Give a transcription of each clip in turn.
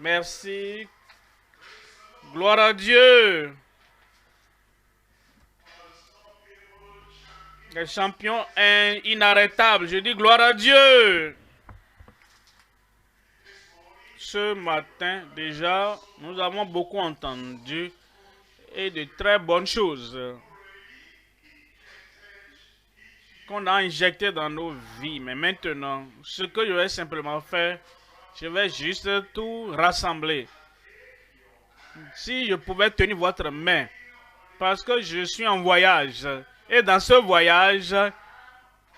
Merci. Gloire à Dieu. Le champion est inarrêtable. Je dis gloire à Dieu. Ce matin, déjà, nous avons beaucoup entendu et de très bonnes choses qu'on a injectées dans nos vies. Mais maintenant, ce que je vais simplement faire, je vais juste tout rassembler. Si je pouvais tenir votre main, parce que je suis en voyage. Et dans ce voyage,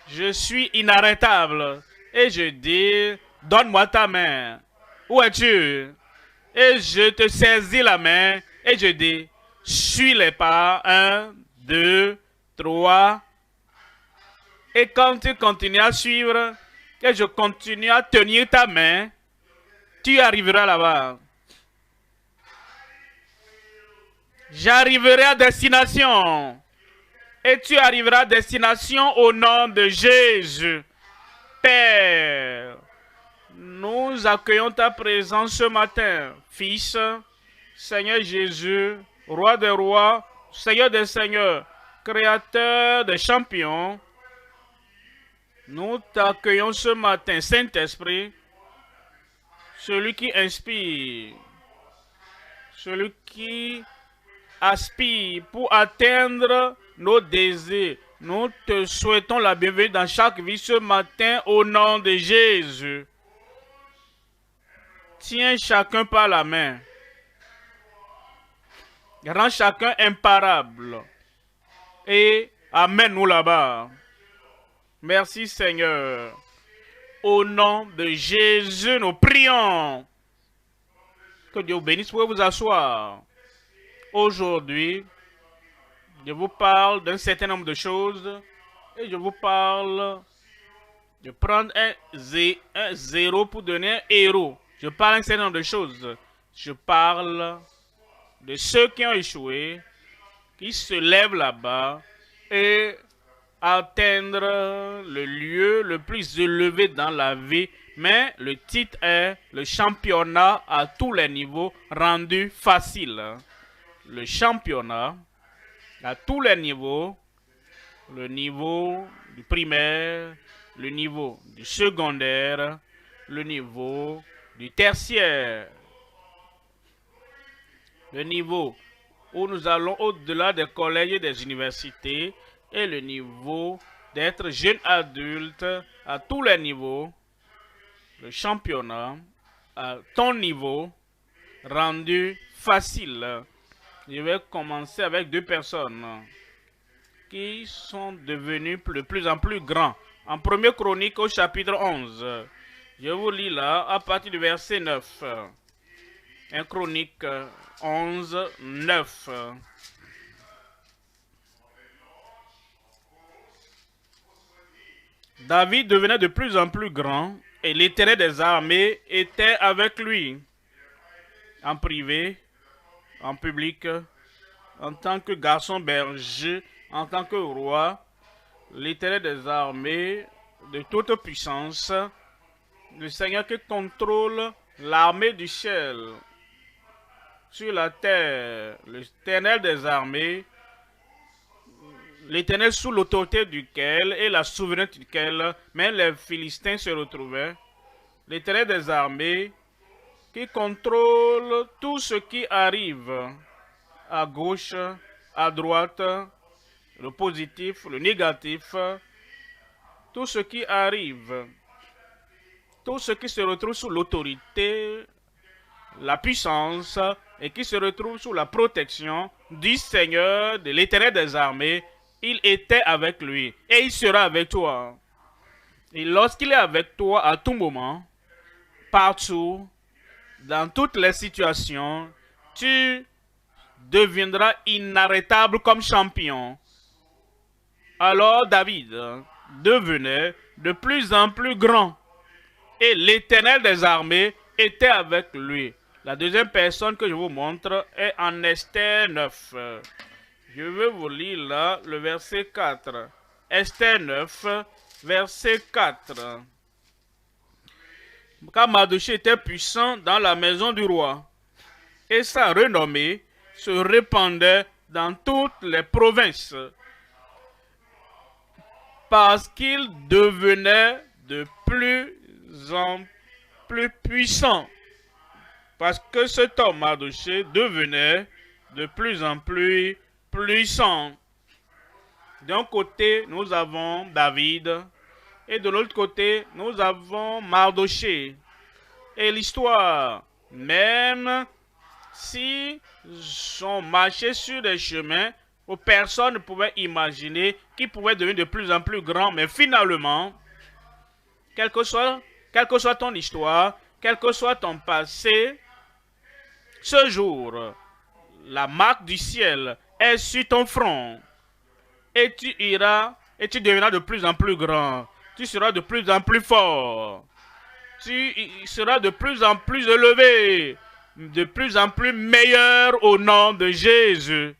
je suis inarrêtable. Et je dis, donne-moi ta main. Où es-tu? Et je te saisis la main et je dis, suis les pas. 1, 2, 3. Et quand tu continues à suivre, et je continue à tenir ta main, tu arriveras là-bas. J'arriverai à destination. Et tu arriveras à destination au nom de Jésus. Père, nous accueillons ta présence ce matin. Fils, Seigneur Jésus, Roi des rois, Seigneur des seigneurs, Créateur des champions. Nous t'accueillons ce matin, Saint-Esprit, celui qui inspire, celui qui aspire pour atteindre nos désirs. Nous te souhaitons la bienvenue dans chaque vie ce matin au nom de Jésus. Tiens chacun par la main. Rends chacun imparable. Et amène-nous là-bas. Merci Seigneur. Au nom de Jésus, nous prions. Que Dieu vous bénisse. Vous pouvez vous asseoir. Aujourd'hui, je vous parle d'un certain nombre de choses et je vous parle de prendre un zéro pour donner un héros. Je parle d'un certain nombre de choses. Je parle de ceux qui ont échoué, qui se lèvent là-bas et atteindre le lieu le plus élevé dans la vie. Mais le titre est le championnat à tous les niveaux rendu facile. Le championnat à tous les niveaux, le niveau du primaire, le niveau du secondaire, le niveau du tertiaire, le niveau où nous allons au-delà des collèges et des universités et le niveau d'être jeune adulte à tous les niveaux, le championnat à ton niveau rendu facile. Je vais commencer avec deux personnes qui sont devenues de plus en plus grands. En 1er Chronique au chapitre 11, je vous lis là à partir du verset 9. 1 Chronique 11, 9. David devenait de plus en plus grand et l'Éternel des armées était avec lui en privé, en public, en tant que garçon berger, en tant que roi, l'Éternel des armées de toute puissance, le Seigneur qui contrôle l'armée du ciel sur la terre, l'Éternel des armées, l'Éternel sous l'autorité duquel et la souveraineté duquel même les Philistins se retrouvaient, l'Éternel des armées qui contrôle tout ce qui arrive à gauche, à droite, le positif, le négatif, tout ce qui arrive, tout ce qui se retrouve sous l'autorité, la puissance et qui se retrouve sous la protection du Seigneur, de l'Éternel des armées, il était avec lui et il sera avec toi. Et lorsqu'il est avec toi à tout moment, partout, dans toutes les situations, tu deviendras inarrêtable comme champion. Alors David devenait de plus en plus grand et l'Éternel des armées était avec lui. La deuxième personne que je vous montre est en Esther 9. Je vais vous lire là le verset 4. Esther 9, verset 4. car Mardochée était puissant dans la maison du roi. Et sa renommée se répandait dans toutes les provinces, parce qu'il devenait de plus en plus puissant. Parce que cet homme Mardochée devenait de plus en plus puissant. D'un côté, nous avons David, et de l'autre côté, nous avons Mardochée. Et l'histoire, même si on marchait sur des chemins où personne ne pouvait imaginer qu'ils pouvaient devenir de plus en plus grands, mais finalement, quelle que soit ton histoire, quel que soit ton passé, ce jour, la marque du ciel est sur ton front. Et tu iras, et tu deviendras de plus en plus grand. Tu seras de plus en plus fort. Tu seras de plus en plus élevé, de plus en plus meilleur au nom de Jésus.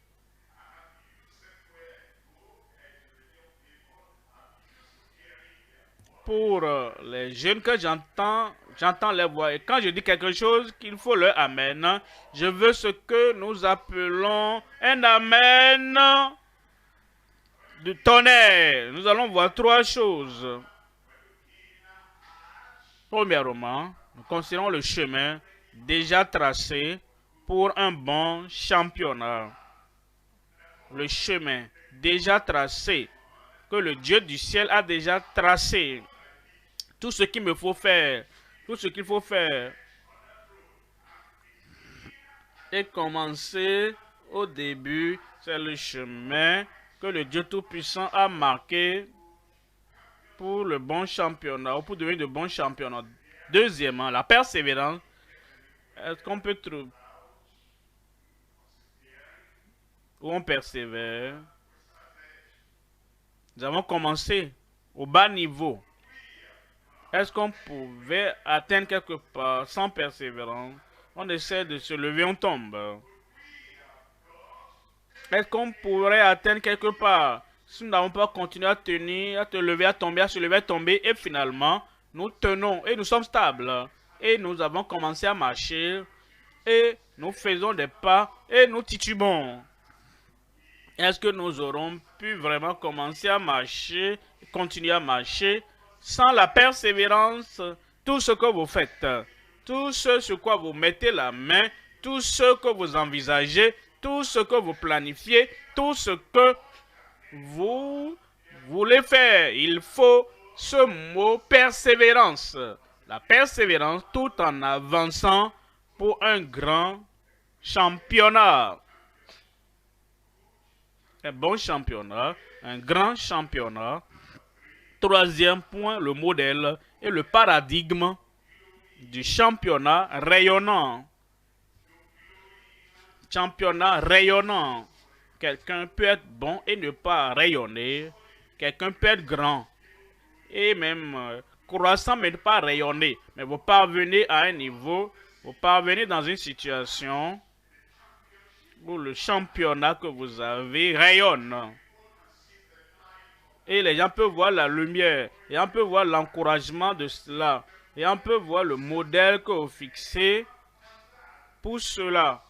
Pour les jeunes que j'entends les voix. Et quand je dis quelque chose, qu'il faut leur amen, je veux ce que nous appelons un amen de tonnerre. Nous allons voir trois choses. Premièrement, nous considérons le chemin déjà tracé pour un bon championnat. Le chemin déjà tracé, que le Dieu du ciel a déjà tracé. Tout ce qu'il me faut faire, tout ce qu'il faut faire et commencer au début, c'est le chemin que le Dieu Tout-Puissant a marqué pour le bon championnat, ou pour devenir de bons championnats. Deuxièmement, la persévérance. Est-ce qu'on peut trouver où on persévère? Nous avons commencé au bas niveau. Est-ce qu'on pouvait atteindre quelque part sans persévérance? On essaie de se lever, on tombe. Est-ce qu'on pourrait atteindre quelque part si nous n'avons pas continué à tenir, à te lever, à tomber, à se lever, à tomber, et finalement, nous tenons et nous sommes stables. Et nous avons commencé à marcher et nous faisons des pas et nous titubons. Est-ce que nous aurons pu vraiment commencer à marcher, continuer à marcher sans la persévérance? Tout ce que vous faites, tout ce sur quoi vous mettez la main, tout ce que vous envisagez, tout ce que vous planifiez, tout ce que vous voulez faire, il faut ce mot persévérance. La persévérance tout en avançant pour un grand championnat. Un bon championnat, un grand championnat. Troisième point, le modèle et le paradigme du championnat rayonnant. Championnat rayonnant. Quelqu'un peut être bon et ne pas rayonner. Quelqu'un peut être grand et même croissant mais ne pas rayonner. Mais vous parvenez à un niveau, vous parvenez dans une situation où le championnat que vous avez rayonne. Et les gens peuvent voir la lumière, et on peut voir l'encouragement de cela, et on peut voir le modèle que vous fixez pour cela.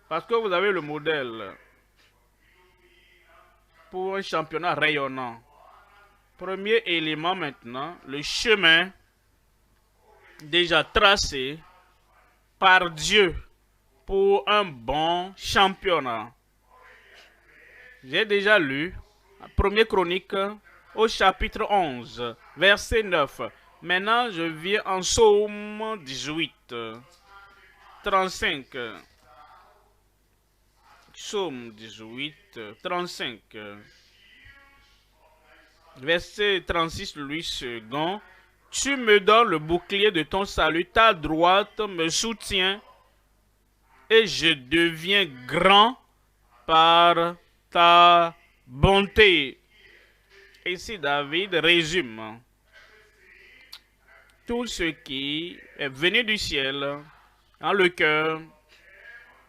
Parce que vous avez le modèle pour un championnat rayonnant. Premier élément maintenant, le chemin déjà tracé par Dieu pour un bon championnat. J'ai déjà lu 1er Chronique au chapitre 11, verset 9. Maintenant, je viens en Psaume 18, 35. Psaume 18, 35. Verset 36, Louis II. Tu me donnes le bouclier de ton salut, ta droite me soutient, et je deviens grand par ta bonté. Ici, David résume tout ce qui est venu du ciel, dans le cœur,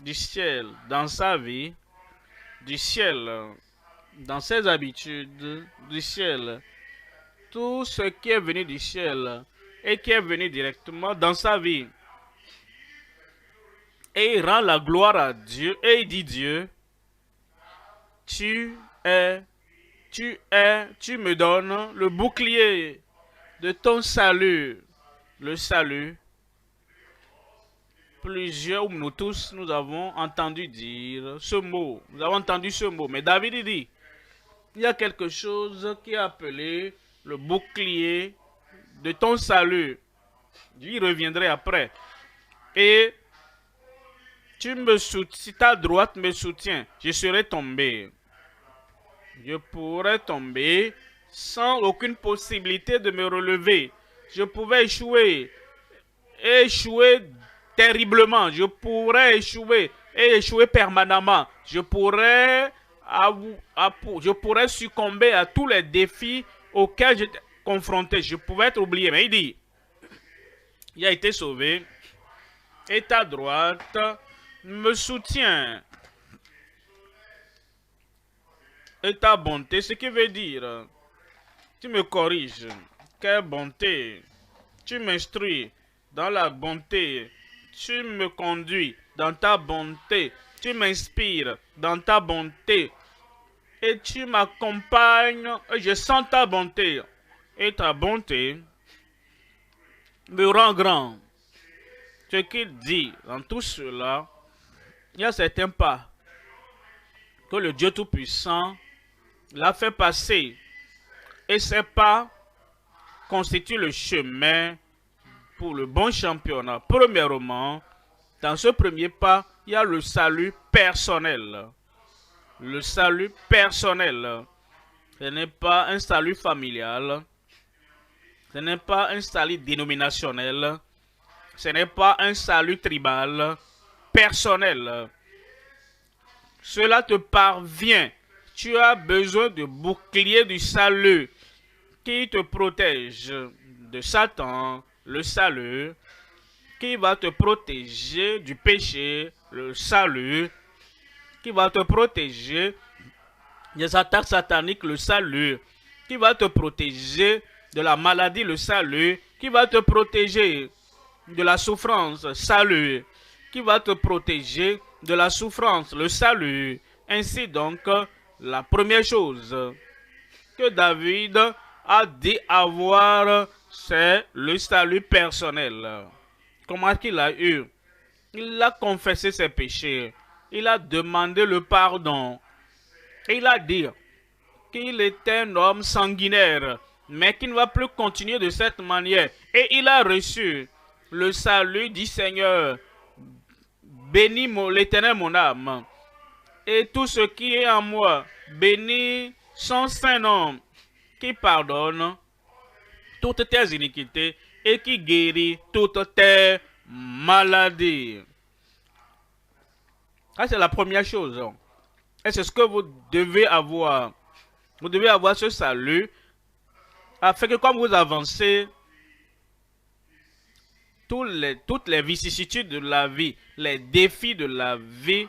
du ciel, dans sa vie, du ciel, dans ses habitudes, du ciel. Tout ce qui est venu du ciel et qui est venu directement dans sa vie. Et il rend la gloire à Dieu et il dit Dieu, tu me donnes le bouclier de ton salut, le salut. Plusieurs, nous tous, nous avons entendu dire ce mot. Nous avons entendu ce mot. Mais David il dit, il y a quelque chose qui est appelé le bouclier de ton salut. J'y reviendrai après. Et si ta droite me soutient, je serai tombé. Je pourrais tomber sans aucune possibilité de me relever. Je pouvais échouer terriblement. Je pourrais échouer et échouer permanemment. Je pourrais succomber à tous les défis auxquels j'étais confronté. Je pouvais être oublié. Mais il dit, il a été sauvé et ta droite me soutient. Et ta bonté, ce qui veut dire, tu me corriges. Quelle bonté. Tu m'instruis dans la bonté. Tu me conduis dans ta bonté. Tu m'inspires dans ta bonté. Et tu m'accompagnes. Et je sens ta bonté. Et ta bonté me rend grand. Ce qu'il dit dans tout cela, il y a certains pas que le Dieu Tout-Puissant l'a fait passer. Et ces pas constituent le chemin pour le bon championnat. Premièrement, dans ce premier pas, il y a le salut personnel. Le salut personnel. Ce n'est pas un salut familial. Ce n'est pas un salut dénominationnel. Ce n'est pas un salut tribal. Personnel. Cela te parvient. Tu as besoin de bouclier du salut qui te protège de Satan, le salut, qui va te protéger du péché, le salut, qui va te protéger des attaques sataniques, le salut, qui va te protéger de la maladie, le salut, qui va te protéger de la souffrance, salut, qui va te protéger de la souffrance, le salut. Ainsi donc, la première chose que David a dit avoir, c'est le salut personnel. Comment qu'il a eu? Il a confessé ses péchés. Il a demandé le pardon. Et il a dit qu'il était un homme sanguinaire, mais qu'il ne va plus continuer de cette manière. Et il a reçu le salut du Seigneur. Bénis l'Éternel mon âme. Et tout ce qui est en moi, bénis son Saint-Nom, qui pardonne toutes tes iniquités et qui guérit toutes tes maladies. Ça, c'est la première chose. Et c'est ce que vous devez avoir. Vous devez avoir ce salut afin que quand vous avancez, toutes les vicissitudes de la vie, les défis de la vie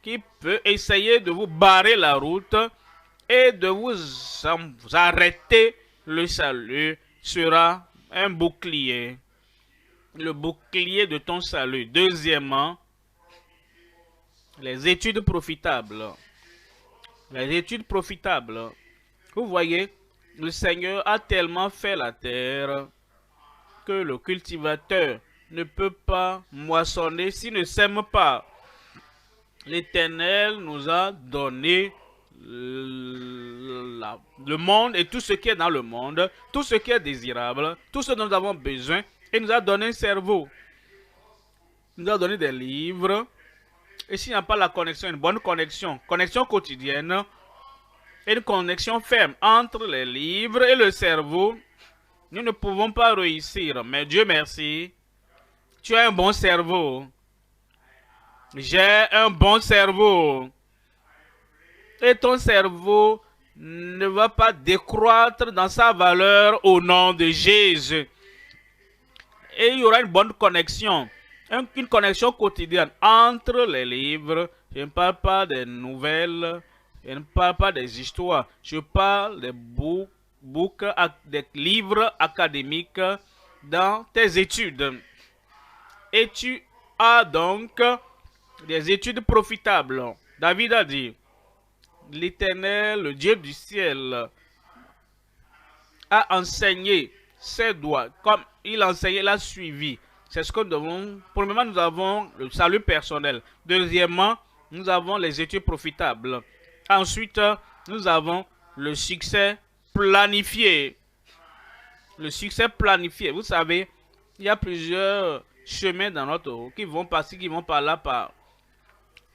qui peuvent essayer de vous barrer la route et de vous arrêter, le salut sera un bouclier. Le bouclier de ton salut. Deuxièmement, les études profitables. Les études profitables. Vous voyez, le Seigneur a tellement fait la terre que le cultivateur ne peut pas moissonner s'il ne sème pas. L'Éternel nous a donné le monde et tout ce qui est dans le monde, tout ce qui est désirable, tout ce dont nous avons besoin, et nous a donné un cerveau. Il nous a donné des livres. Et s'il n'y a pas la connexion, une bonne connexion quotidienne, et une connexion ferme entre les livres et le cerveau, nous ne pouvons pas réussir. Mais Dieu merci, tu as un bon cerveau. J'ai un bon cerveau. Et ton cerveau ne va pas décroître dans sa valeur au nom de Jésus. Et il y aura une bonne connexion. Une connexion quotidienne entre les livres. Je ne parle pas des nouvelles. Je ne parle pas des histoires. Je parle des des livres académiques, dans tes études. Et tu as donc des études profitables. David a dit, l'Éternel, le Dieu du ciel, a enseigné ses doigts. Comme il a enseigné, il a suivi. C'est ce que nous devons. Premièrement, nous avons le salut personnel. Deuxièmement, nous avons les études profitables. Ensuite, nous avons le succès planifié. Le succès planifié. Vous savez, il y a plusieurs chemins dans notre route qui vont par-ci, qui vont par-là, par.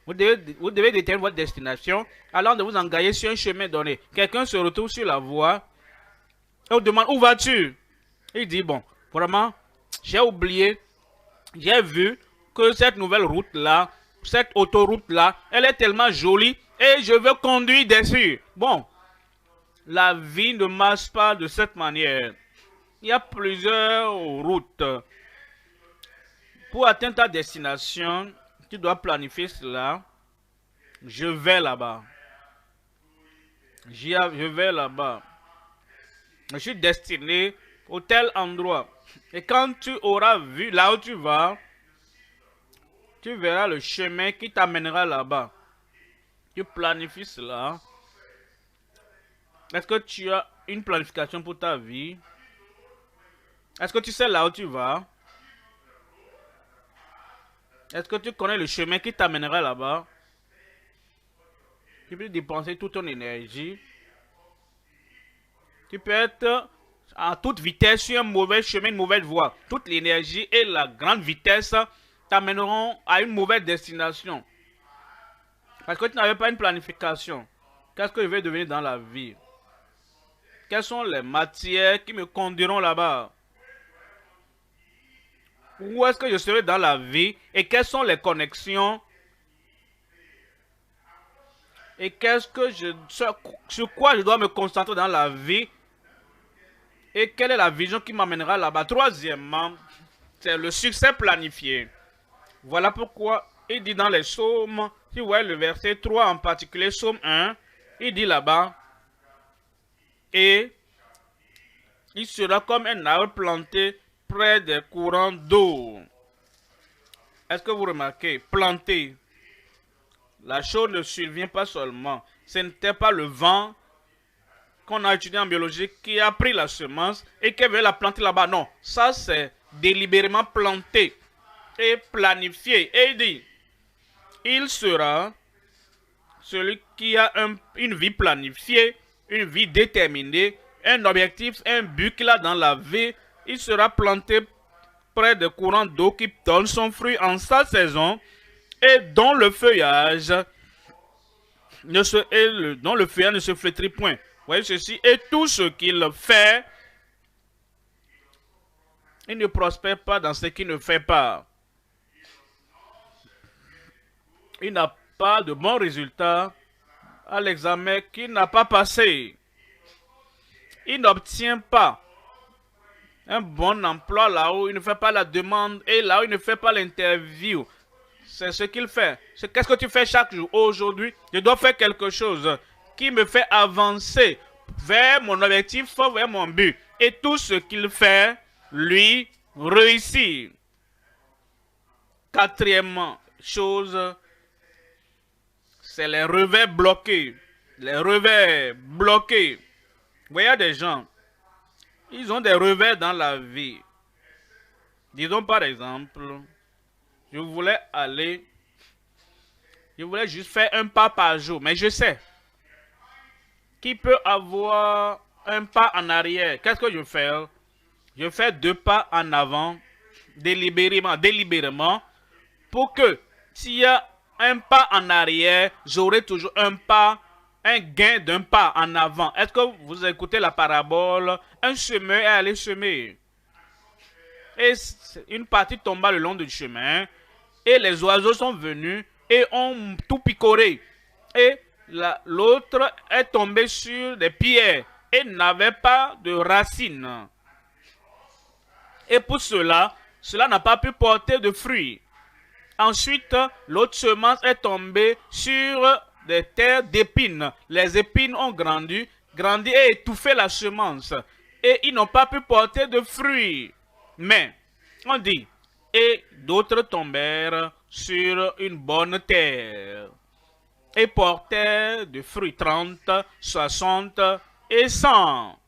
Vous devez déterminer votre destination alors de vous engager sur un chemin donné. Quelqu'un se retrouve sur la voie et vous demande où vas-tu? Il dit bon, vraiment, j'ai oublié, j'ai vu que cette nouvelle route-là, cette autoroute-là, elle est tellement jolie et je veux conduire dessus. Bon, la vie ne marche pas de cette manière. Il y a plusieurs routes. Pour atteindre ta destination, tu dois planifier cela. Je vais là-bas. Je vais là-bas. Je suis destiné au tel endroit. Et quand tu auras vu là où tu vas, tu verras le chemin qui t'amènera là-bas. Tu planifies cela. Est-ce que tu as une planification pour ta vie? Est-ce que tu sais là où tu vas? Est-ce que tu connais le chemin qui t'amènera là-bas? Tu peux dépenser toute ton énergie. Tu peux être à toute vitesse sur un mauvais chemin, une mauvaise voie. Toute l'énergie et la grande vitesse t'amèneront à une mauvaise destination. Parce que tu n'avais pas une planification. Qu'est-ce que je vais devenir dans la vie? Quelles sont les matières qui me conduiront là-bas? Où est-ce que je serai dans la vie? Et quelles sont les connexions? Et sur quoi je dois me concentrer dans la vie? Et quelle est la vision qui m'amènera là-bas? Troisièmement, c'est le succès planifié. Voilà pourquoi il dit dans les psaumes, si vous voyez le verset 3 en particulier, psaume 1, il dit là-bas, et il sera comme un arbre planté près des courants d'eau. Est-ce que vous remarquez? Planté. La chose ne survient pas seulement. Ce n'était pas le vent qu'on a étudié en biologie qui a pris la semence et qui veut la planter là-bas. Non, ça c'est délibérément planté et planifié. Et il dit, il sera celui qui a une vie planifiée, une vie déterminée, un objectif, un but qu'il a dans la vie. Il sera planté près des courants d'eau qui donne son fruit en sa saison et dont le feuillage ne se flétrit point. Voyez ceci, et tout ce qu'il fait, il ne prospère pas dans ce qu'il ne fait pas. Il n'a pas de bons résultats à l'examen qu'il n'a pas passé. Il n'obtient pas un bon emploi là où il ne fait pas la demande et là où il ne fait pas l'interview. C'est ce qu'il fait. Qu'est-ce que tu fais chaque jour? Aujourd'hui, je dois faire quelque chose qui me fait avancer vers mon objectif, vers mon but. Et tout ce qu'il fait, lui, réussit. Quatrième chose, c'est les revers bloqués. Les revers bloqués. Vous voyez des gens, ils ont des revers dans la vie. Disons par exemple, je voulais juste faire un pas par jour, mais je sais qui peut avoir un pas en arrière. Qu'est-ce que je fais? Je fais 2 pas en avant, délibérément, pour que s'il y a un pas en arrière, j'aurai toujours un gain d'un pas en avant. Est-ce que vous écoutez la parabole? Un semeur est allé semer. Et une partie tomba le long du chemin. Et les oiseaux sont venus et ont tout picoré. Et l'autre est tombé sur des pierres et n'avait pas de racines. Et pour cela n'a pas pu porter de fruits. Ensuite, l'autre semence est tombée sur des terres d'épines. Les épines ont grandi et étouffé la semence. Et ils n'ont pas pu porter de fruits. Mais, on dit, et d'autres tombèrent sur une bonne terre et portèrent de fruits 30, 60 et 100.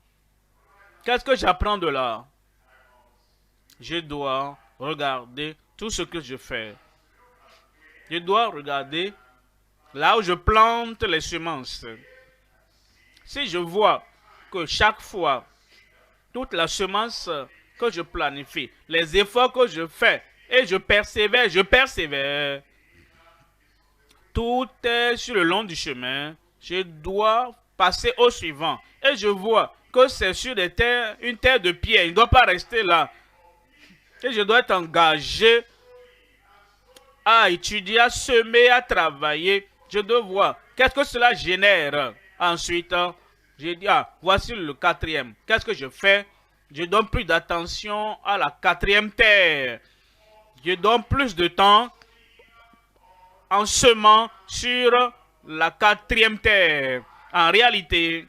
Qu'est-ce que j'apprends de là? Je dois regarder tout ce que je fais. Je dois regarder là où je plante les semences. Si je vois que chaque fois, toute la semence que je planifie, les efforts que je fais, et je persévère, tout est sur le long du chemin, je dois passer au suivant. Et je vois que c'est sur des terres, une terre de pierre, il ne doit pas rester là. Et je dois être engagé à étudier, à semer, à travailler. Je dois voir qu'est-ce que cela génère. Ensuite, j'ai dit, ah, voici le quatrième. Qu'est-ce que je fais? Je donne plus d'attention à la quatrième terre. Je donne plus de temps en semant sur la quatrième terre. En réalité,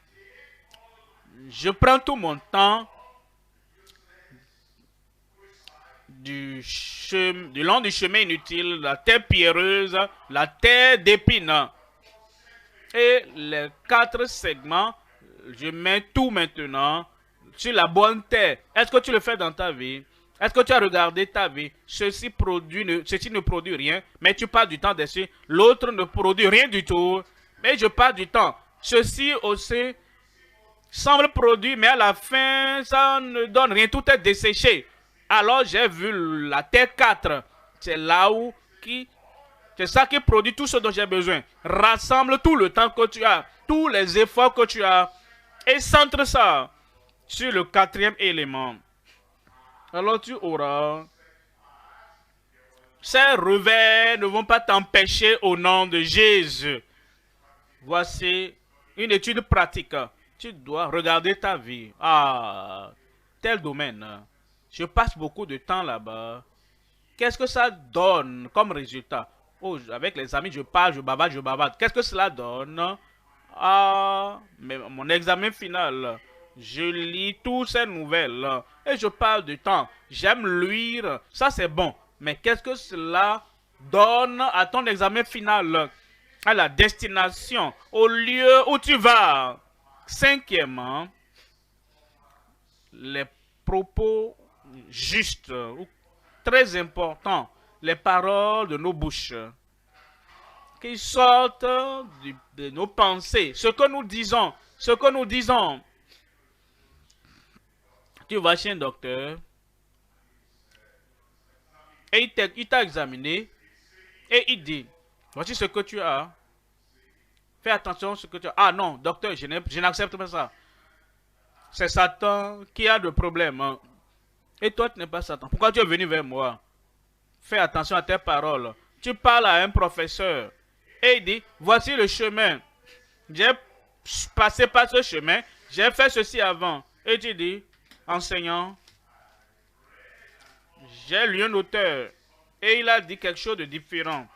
je prends tout mon temps du long du chemin inutile, la terre pierreuse, la terre d'épines. Et les 4 segments, je mets tout maintenant sur la bonne terre. Est-ce que tu le fais dans ta vie? Est-ce que tu as regardé ta vie? Ceci ne produit rien, mais tu passes du temps dessus. L'autre ne produit rien du tout, mais je passe du temps. Ceci aussi semble produire, mais à la fin, ça ne donne rien. Tout est desséché. Alors j'ai vu la terre 4. C'est là où c'est ça qui produit tout ce dont j'ai besoin. Rassemble tout le temps que tu as, tous les efforts que tu as, et centre ça sur le quatrième élément. Alors tu auras. Ces revers ne vont pas t'empêcher au nom de Jésus. Voici une étude pratique. Tu dois regarder ta vie. Ah, tel domaine. Je passe beaucoup de temps là-bas. Qu'est-ce que ça donne comme résultat? Oh, avec les amis, je parle, je bavarde. Qu'est-ce que cela donne? Ah, mais mon examen final. Je lis toutes ces nouvelles et je parle du temps. J'aime lire, ça c'est bon. Mais qu'est-ce que cela donne à ton examen final? À la destination, au lieu où tu vas. Cinquièmement, les propos justes, très importants, les paroles de nos bouches, qui sortent de nos pensées, ce que nous disons. Tu vas chez un docteur et il t'a examiné et il dit, voici ce que tu as. Fais attention à ce que tu as. Ah non, docteur, je n'accepte pas ça. C'est Satan qui a de problèmes. Hein. Et toi, tu n'es pas Satan. Pourquoi tu es venu vers moi? Fais attention à tes paroles. Tu parles à un professeur et il dit, voici le chemin. J'ai passé par ce chemin. J'ai fait ceci avant. Et tu dis, enseignant, j'ai lu un auteur et il a dit quelque chose de différent.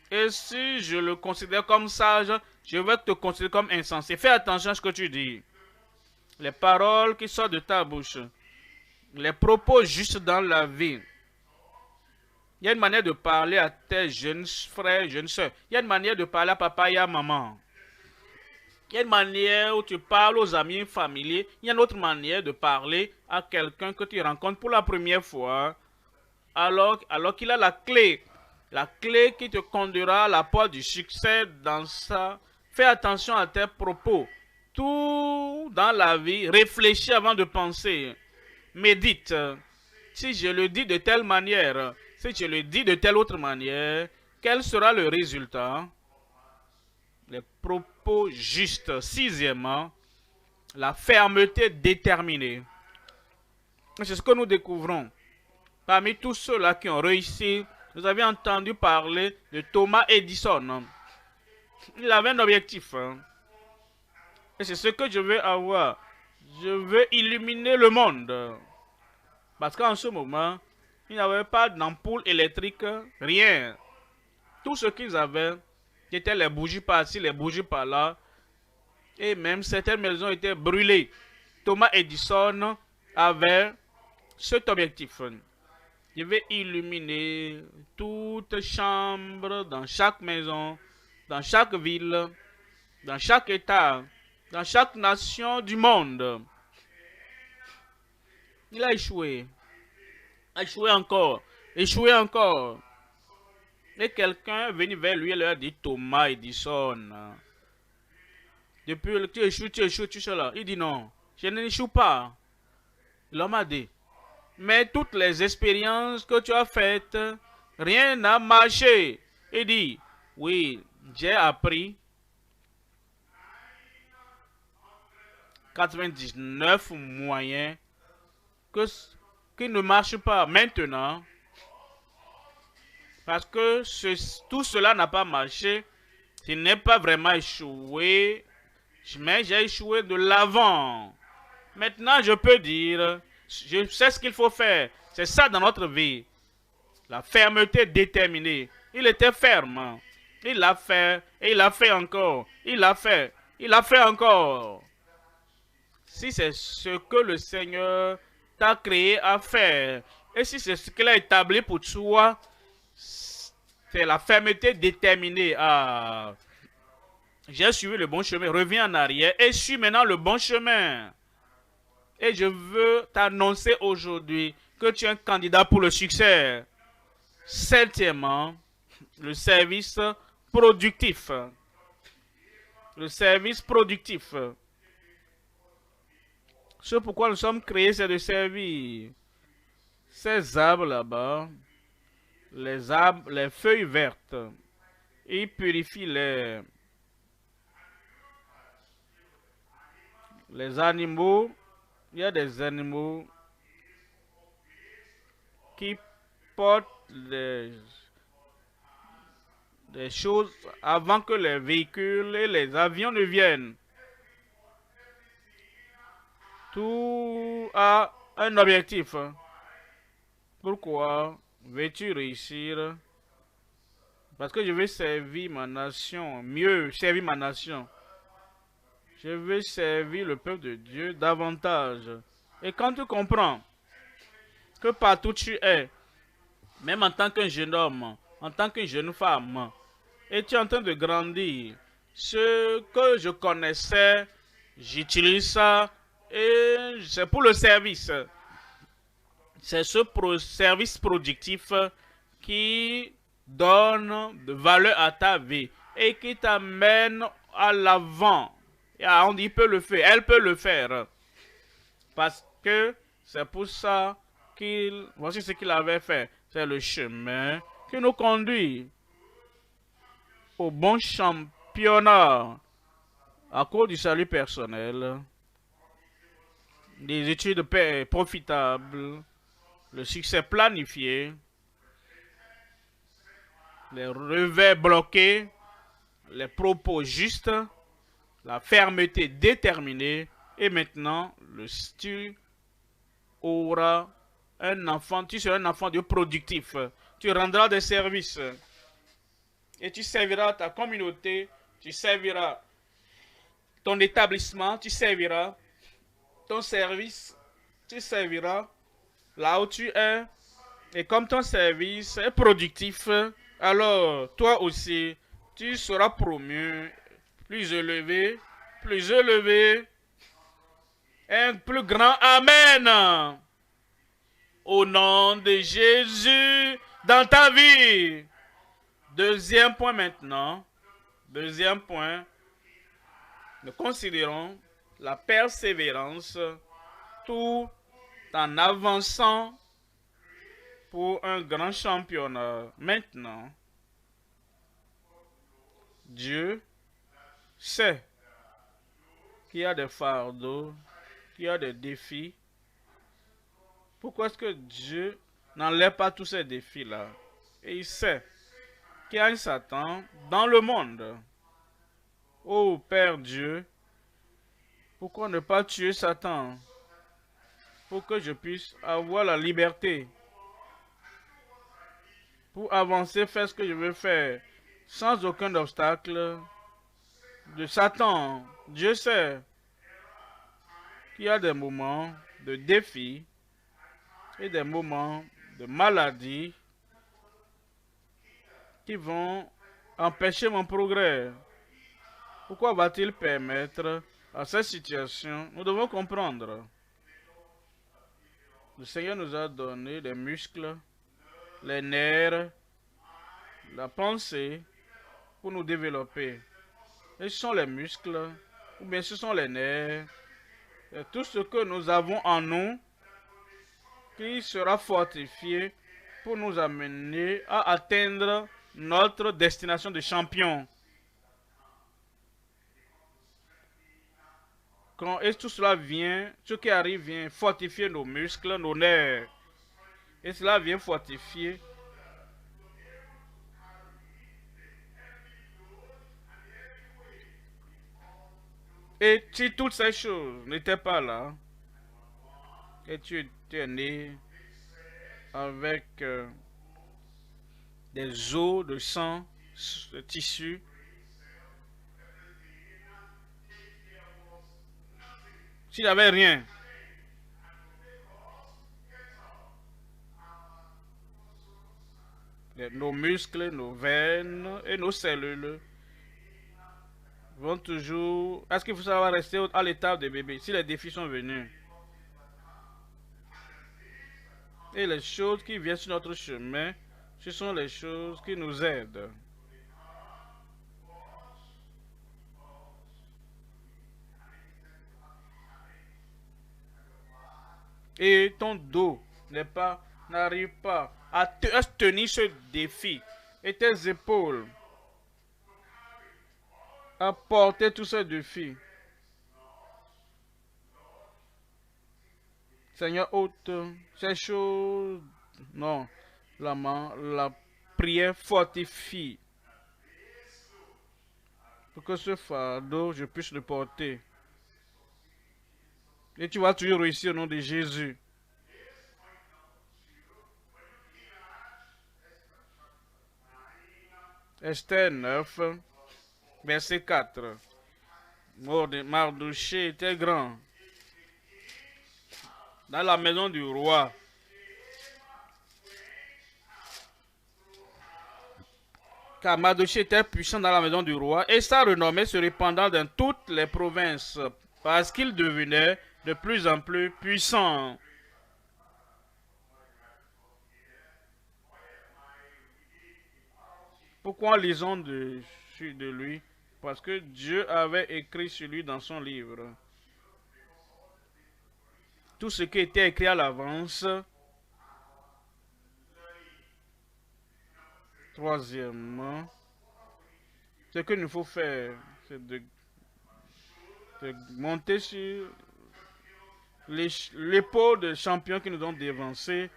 Et si je le considère comme sage, je vais te considérer comme insensé. Fais attention à ce que tu dis. Les paroles qui sortent de ta bouche. Les propos justes dans la vie. Il y a une manière de parler à tes jeunes frères, jeunes soeurs. Il y a une manière de parler à papa et à maman. Il y a une manière où tu parles aux amis familiers. Il y a une autre manière de parler à quelqu'un que tu rencontres pour la première fois. Alors qu'il a la clé qui te conduira à la porte du succès dans ça. Fais attention à tes propos. Tout dans la vie, réfléchis avant de penser. Médite. Si je le dis de telle manière, si je le dis de telle autre manière, quel sera le résultat? Les propos justes. Sixièmement, la fermeté déterminée. C'est ce que nous découvrons. Parmi tous ceux-là qui ont réussi, vous avez entendu parler de Thomas Edison. Il avait un objectif. Et c'est ce que je veux avoir. Je veux illuminer le monde. Parce qu'en ce moment, il n'y avait pas d'ampoule électrique, rien. Tout ce qu'ils avaient, c'était les bougies par-ci, les bougies par-là. Et même certaines maisons étaient brûlées. Thomas Edison avait cet objectif. Je vais illuminer toute chambre dans chaque maison, dans chaque ville, dans chaque État, dans chaque nation du monde. Il a échoué. Échoué encore. Échoué encore. Et quelqu'un est venu vers lui et lui a dit, Thomas Edison, depuis tu échoues, tu es là. Il dit non, je n'échoue pas. L'homme a dit, mais toutes les expériences que tu as faites, rien n'a marché. Il dit, oui, j'ai appris 99 moyens qui ne marchent pas maintenant. Parce que tout cela n'a pas marché. Ce n'est pas vraiment échoué, mais j'ai échoué de l'avant. Maintenant, je peux dire, je sais ce qu'il faut faire. C'est ça dans notre vie. La fermeté déterminée. Il était ferme. Il l'a fait et il l'a fait encore. Il l'a fait. Il l'a fait encore. Si c'est ce que le Seigneur t'a créé à faire, et si c'est ce qu'il a établi pour toi, c'est la fermeté déterminée. J'ai suivi le bon chemin, reviens en arrière et suis maintenant le bon chemin. Et je veux t'annoncer aujourd'hui que tu es un candidat pour le succès. Septièmement, le service productif. Le service productif. Ce pourquoi nous sommes créés, c'est de servir. Ces arbres là-bas, les arbres, les feuilles vertes, ils purifient les animaux. Il y a des animaux qui portent des choses avant que les véhicules et les avions ne viennent. Tout a un objectif. Pourquoi veux-tu réussir? Parce que je veux servir ma nation, mieux servir ma nation. Je veux servir le peuple de Dieu davantage. Et quand tu comprends que partout tu es, même en tant qu'un jeune homme, en tant qu'une jeune femme, et tu es en train de grandir, ce que je connaissais, j'utilise ça et c'est pour le service. C'est ce service productif qui donne de valeur à ta vie et qui t'amène à l'avant. On dit, il peut le faire, elle peut le faire. Parce que c'est pour ça voici ce qu'il avait fait. C'est le chemin qui nous conduit au bon championnat à cause du salut personnel, des études profitables, le succès planifié, les revers bloqués, les propos justes, la fermeté déterminée, et maintenant, tu auras un enfant, tu seras un enfant de productif. Tu rendras des services et tu serviras ta communauté, tu serviras ton établissement, tu serviras ton service, tu serviras là où tu es. Et comme ton service est productif, alors toi aussi, tu seras promu, plus élevé, un plus grand Amen. Au nom de Jésus dans ta vie. Deuxième point maintenant. Deuxième point. Nous considérons la persévérance tout en avançant pour un grand championnat. Maintenant, Dieu sait qu'il y a des fardeaux, qu'il y a des défis. Pourquoi est-ce que Dieu n'enlève pas tous ces défis-là? Et il sait qu'il y a un Satan dans le monde. Oh Père Dieu, pourquoi ne pas tuer Satan? Pour que je puisse avoir la liberté. Pour avancer, faire ce que je veux faire. Sans aucun obstacle de Satan. Dieu sait qu'il y a des moments de défi. et des moments de maladie qui vont empêcher mon progrès. Pourquoi va-t-il permettre à cette situation? Nous devons comprendre. Le Seigneur nous a donné les muscles, les nerfs, la pensée pour nous développer. Et ce sont les muscles, ou bien ce sont les nerfs, et tout ce que nous avons en nous qui sera fortifié pour nous amener à atteindre notre destination de champion. Et tout cela vient, ce qui arrive vient fortifier nos muscles, nos nerfs. Et cela vient fortifier. Et si toutes ces choses n'étaient pas là, et tu es né avec des os, de sang, de tissu, s'il n'y avait rien, nos muscles, nos veines et nos cellules vont toujours... Est-ce qu'il faut savoir rester à l'état de bébé si les défis sont venus? Et les choses qui viennent sur notre chemin, ce sont les choses qui nous aident. Et ton dos n'arrive pas à tenir ce défi. Et tes épaules à porter tous ces défis. Seigneur, ôte ces choses. Non, la prière fortifie. Pour que ce fardeau, je puisse le porter. Et tu vas toujours réussir au nom de Jésus. Esther 9, verset 4. Mardochée était grand dans la maison du roi. Car Mardochée était puissant dans la maison du roi et sa renommée se répandant dans toutes les provinces parce qu'il devenait de plus en plus puissant. Pourquoi lisons de lui? Parce que Dieu avait écrit sur lui dans son livre. Tout ce qui était écrit à l'avance. Troisièmement, ce qu'il nous faut faire, c'est de monter sur l'épaule des champions qui nous ont dévancés.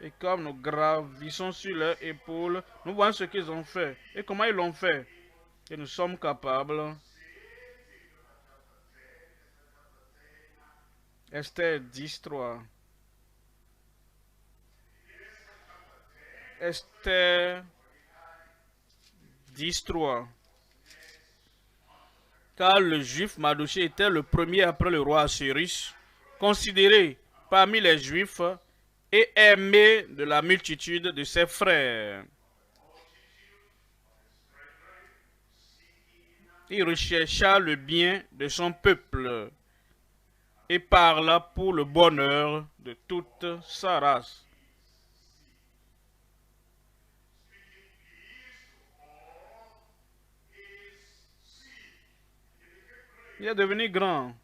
Et comme nous gravissons sur leurs épaules, nous voyons ce qu'ils ont fait et comment ils l'ont fait. Et nous sommes capables. Esther 10, 3. Esther 10, 3. Car le juif Mardochée était le premier après le roi Assuérus, considéré parmi les juifs et aimé de la multitude de ses frères. Il rechercha le bien de son peuple et parla pour le bonheur de toute sa race. Il est devenu grand.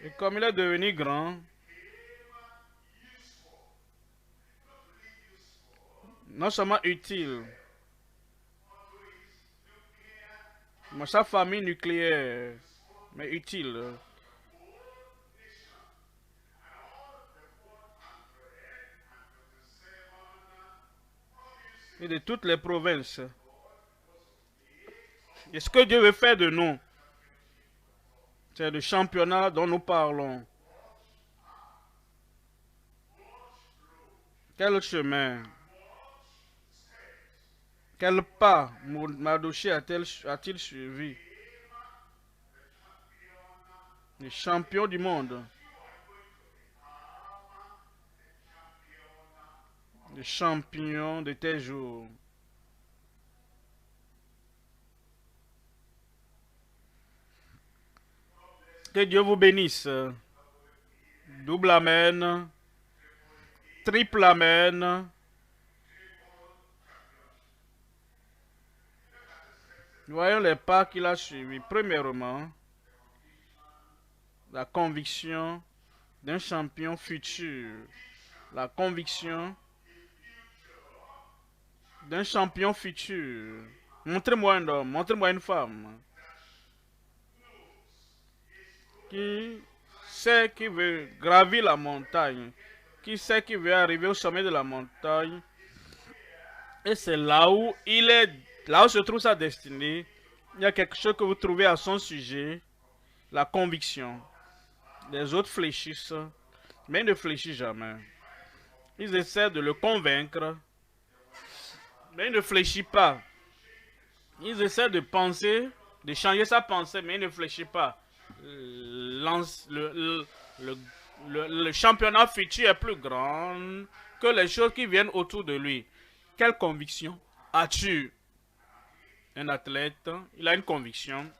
Et comme il est devenu grand, non seulement utile, mais sa famille nucléaire, mais utile. Et de toutes les provinces. Et ce que Dieu veut faire de nous, c'est le championnat dont nous parlons. Quel chemin, quel pas Mardochée a-t-il suivi? Le champion du monde. le champion de tes jours. Que Dieu vous bénisse. Double amen. Triple amen. Voyons les pas qu'il a suivis. Premièrement, la conviction d'un champion futur. La conviction d'un champion futur. Montrez-moi un homme, montrez-moi une femme qui sait qu'il veut gravir la montagne, qui sait qu'il veut arriver au sommet de la montagne. Et c'est là où il est, là où se trouve sa destinée. Il y a quelque chose que vous trouvez à son sujet, la conviction. Les autres fléchissent, mais ils ne fléchissent jamais. Ils essaient de le convaincre, mais il ne fléchit pas. Ils essaient de penser, de changer sa pensée, mais il ne fléchit pas. Le championnat futur est plus grand que les choses qui viennent autour de lui. Quelle conviction as-tu? Un athlète, il a une conviction.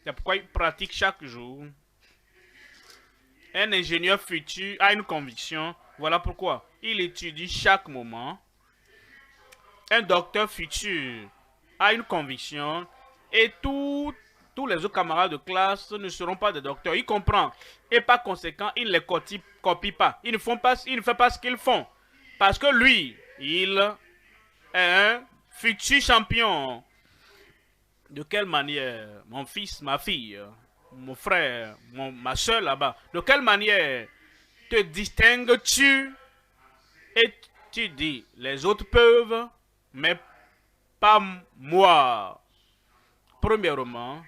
C'est pourquoi il pratique chaque jour. Un ingénieur futur a une conviction. Voilà pourquoi il étudie chaque moment. Un docteur futur a une conviction. Et tous les autres camarades de classe ne seront pas des docteurs. Il comprend. Et par conséquent, il ne les copie pas. Ils ne font pas, il ne fait pas ce qu'ils font. Parce que lui, il est un futur champion. De quelle manière, mon fils, ma fille, mon frère, ma soeur là-bas, de quelle manière te distingues-tu et tu dis, les autres peuvent, mais pas moi. Premièrement,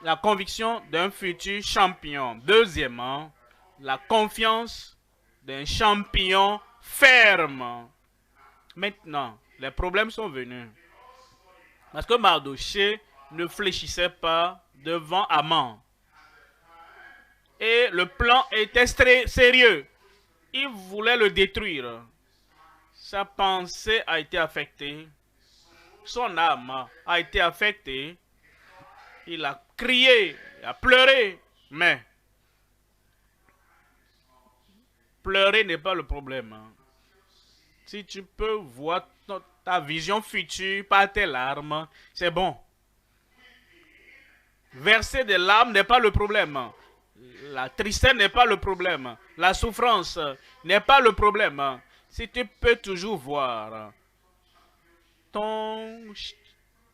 la conviction d'un futur champion. Deuxièmement, la confiance d'un champion ferme. Maintenant, les problèmes sont venus. Parce que Mardochée ne fléchissait pas devant Haman. Et le plan était très sérieux. Il voulait le détruire. Sa pensée a été affectée. Son âme a été affectée. Il a crié, il a pleuré. Mais pleurer n'est pas le problème. Si tu peux voir ta vision future par tes larmes, c'est bon. Verser des larmes n'est pas le problème. La tristesse n'est pas le problème. La souffrance n'est pas le problème. Si tu peux toujours voir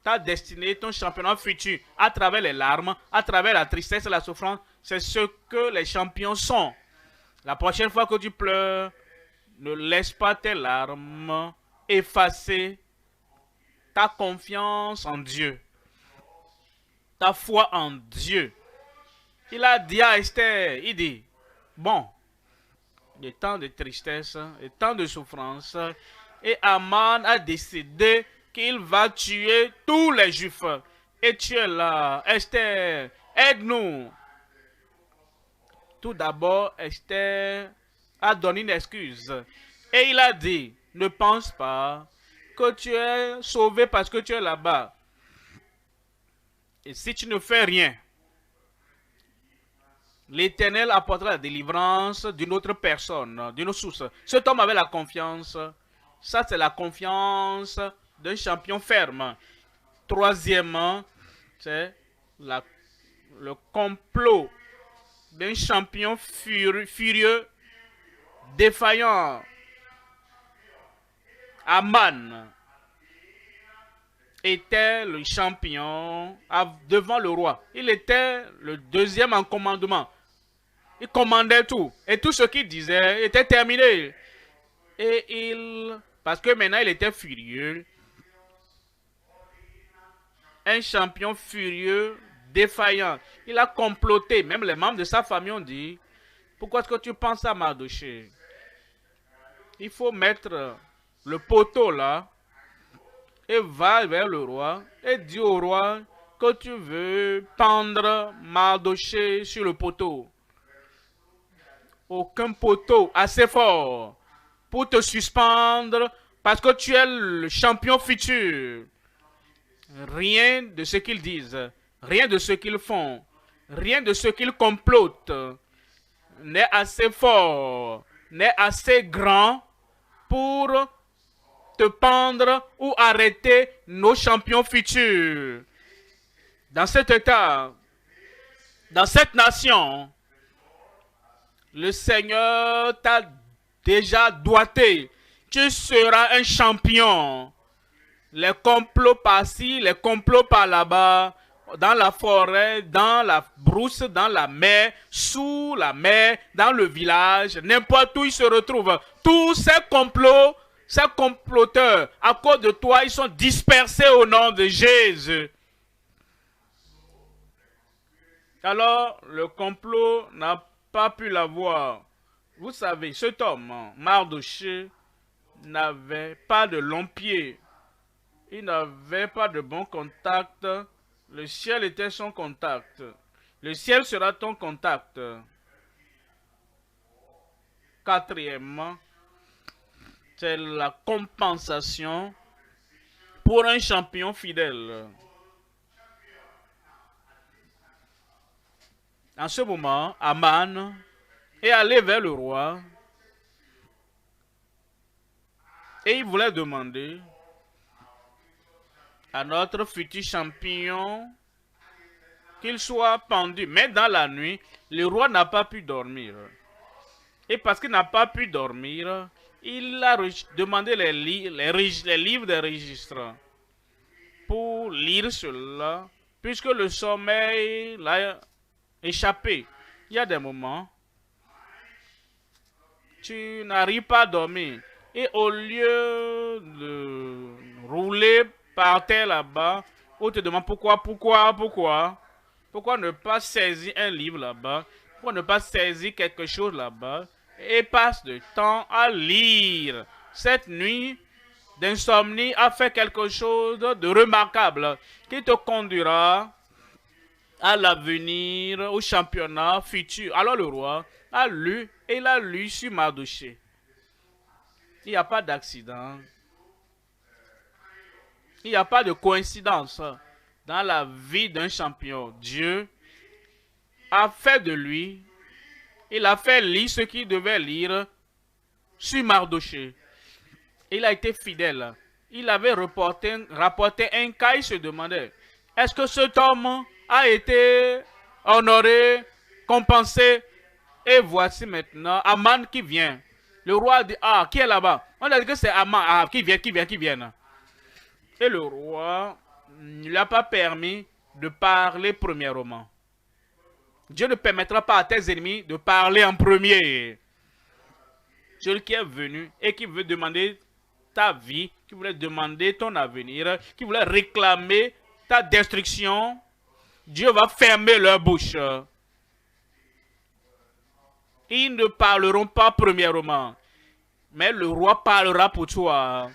ta destinée, ton championnat futur à travers les larmes, à travers la tristesse et la souffrance, c'est ce que les champions sont. La prochaine fois que tu pleures, ne laisse pas tes larmes effacer ta confiance en Dieu, ta foi en Dieu. Il a dit à Esther, il dit, bon, il y a tant de tristesse, et tant de souffrance, et Haman a décidé qu'il va tuer tous les Juifs. Et tu es là, Esther, aide-nous. Tout d'abord, Esther a donné une excuse. Et il a dit, ne pense pas que tu es sauvé parce que tu es là-bas. Et si tu ne fais rien, l'Éternel apportera la délivrance d'une autre personne, d'une autre source. Cet homme avait la confiance. Ça, c'est la confiance d'un champion ferme. Troisièmement, c'est le complot d'un champion furieux, défaillant. Haman était le champion devant le roi. Il était le deuxième en commandement. Il commandait tout. Et tout ce qu'il disait était terminé. Et parce que maintenant il était furieux. Un champion furieux, défaillant. Il a comploté. Même les membres de sa famille ont dit, pourquoi est-ce que tu penses à Mardochée? Il faut mettre le poteau là et va vers le roi et dis au roi que tu veux pendre Mardochée sur le poteau. Aucun poteau assez fort pour te suspendre parce que tu es le champion futur. Rien de ce qu'ils disent, rien de ce qu'ils font, rien de ce qu'ils complotent n'est assez fort, n'est assez grand pour te pendre ou arrêter nos champions futurs. Dans cet état, dans cette nation, le Seigneur t'a déjà doigté. Tu seras un champion. Les complots par-ci, les complots par-là-bas, dans la forêt, dans la brousse, dans la mer, sous la mer, dans le village, n'importe où ils se retrouvent. Tous ces complots, ces comploteurs, à cause de toi, ils sont dispersés au nom de Jésus. Alors, le complot n'a pas pu l'avoir. Vous savez, cet homme, Mardochée, n'avait pas de longs pieds. Il n'avait pas de bon contact. Le ciel était son contact. Le ciel sera ton contact. Quatrièmement, c'est la compensation pour un champion fidèle. En ce moment, Aman est allé vers le roi et il voulait demander à notre futur champion qu'il soit pendu. Mais dans la nuit, le roi n'a pas pu dormir. Et parce qu'il n'a pas pu dormir, il a demandé les livres des registres pour lire cela, puisque le sommeil l'a échappé. Il y a des moments, tu n'arrives pas à dormir. Et au lieu de rouler par terre là-bas, on te demande pourquoi ne pas saisir un livre là-bas, pourquoi ne pas saisir quelque chose là-bas et passe du temps à lire. Cette nuit d'insomnie a fait quelque chose de remarquable qui te conduira à l'avenir, au championnat futur. Alors le roi a lu et il a lu sur Mardochée. Il n'y a pas d'accident. Il n'y a pas de coïncidence dans la vie d'un champion. Dieu a fait de lui, il a fait lire ce qu'il devait lire sur Mardochée. Il a été fidèle. Il avait rapporté un cas, il se demandait, est-ce que cet homme a été honoré, compensé? Et voici maintenant Aman qui vient. Le roi dit, ah, qui est là-bas? On a dit que c'est Aman, ah, qui vient. Et le roi ne lui a pas permis de parler premièrement. Dieu ne permettra pas à tes ennemis de parler en premier. Celui qui est venu et qui veut demander ta vie, qui voulait demander ton avenir, qui voulait réclamer ta destruction, Dieu va fermer leur bouche. Ils ne parleront pas premièrement, mais le roi parlera pour toi.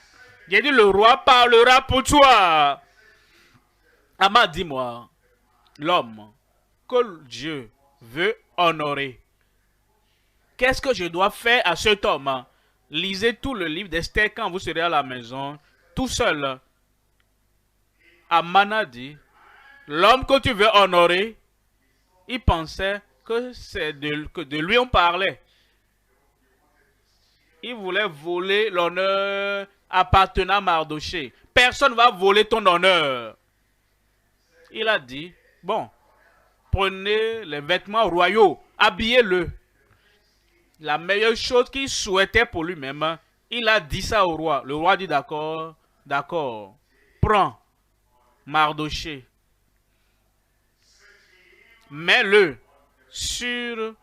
J'ai dit, le roi parlera pour toi. Ama, dis-moi, l'homme que Dieu veut honorer, qu'est-ce que je dois faire à cet homme? Lisez tout le livre d'Esther quand vous serez à la maison, tout seul. Aman a dit, l'homme que tu veux honorer, il pensait que c'est de lui on parlait. Il voulait voler l'honneur appartenant à Mardochée. Personne ne va voler ton honneur. Il a dit, bon, prenez les vêtements royaux, habillez-le. La meilleure chose qu'il souhaitait pour lui-même, il a dit ça au roi. Le roi dit d'accord, d'accord, prends Mardochée. Mets-le sur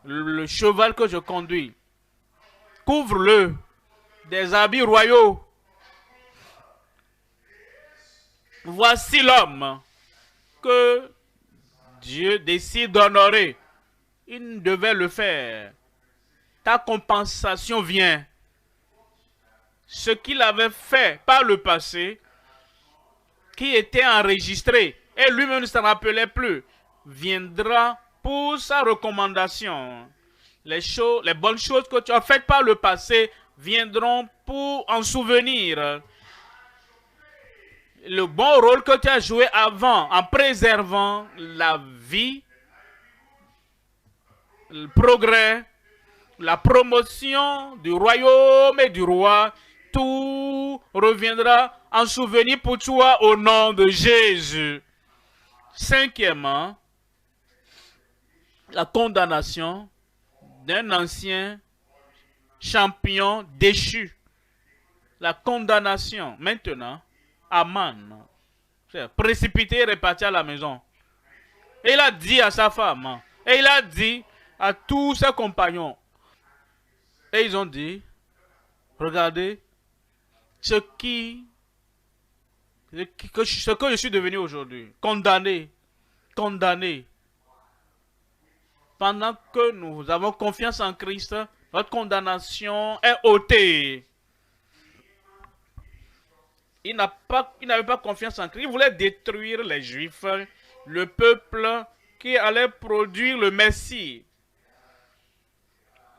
le cheval que je conduis. Couvre-le des habits royaux. Voici l'homme que Dieu décide d'honorer. Il devait le faire. Ta compensation vient. Ce qu'il avait fait par le passé, qui était enregistré, et lui-même ne s'en rappelait plus, viendra pour sa recommandation. Les bonnes choses que tu as faites par le passé viendront pour en souvenir le bon rôle que tu as joué avant en préservant la vie, le progrès, la promotion du royaume et du roi. Tout reviendra en souvenir pour toi au nom de Jésus. Cinquièmement, la condamnation d'un ancien champion déchu. La condamnation. Maintenant, Aman, précipité et reparti à la maison. Et il a dit à sa femme, et il a dit à tous ses compagnons, et ils ont dit, regardez, ce que je suis devenu aujourd'hui, condamné. Pendant que nous avons confiance en Christ, notre condamnation est ôtée. Il n'avait pas confiance en Christ. Il voulait détruire les Juifs, le peuple qui allait produire le Messie.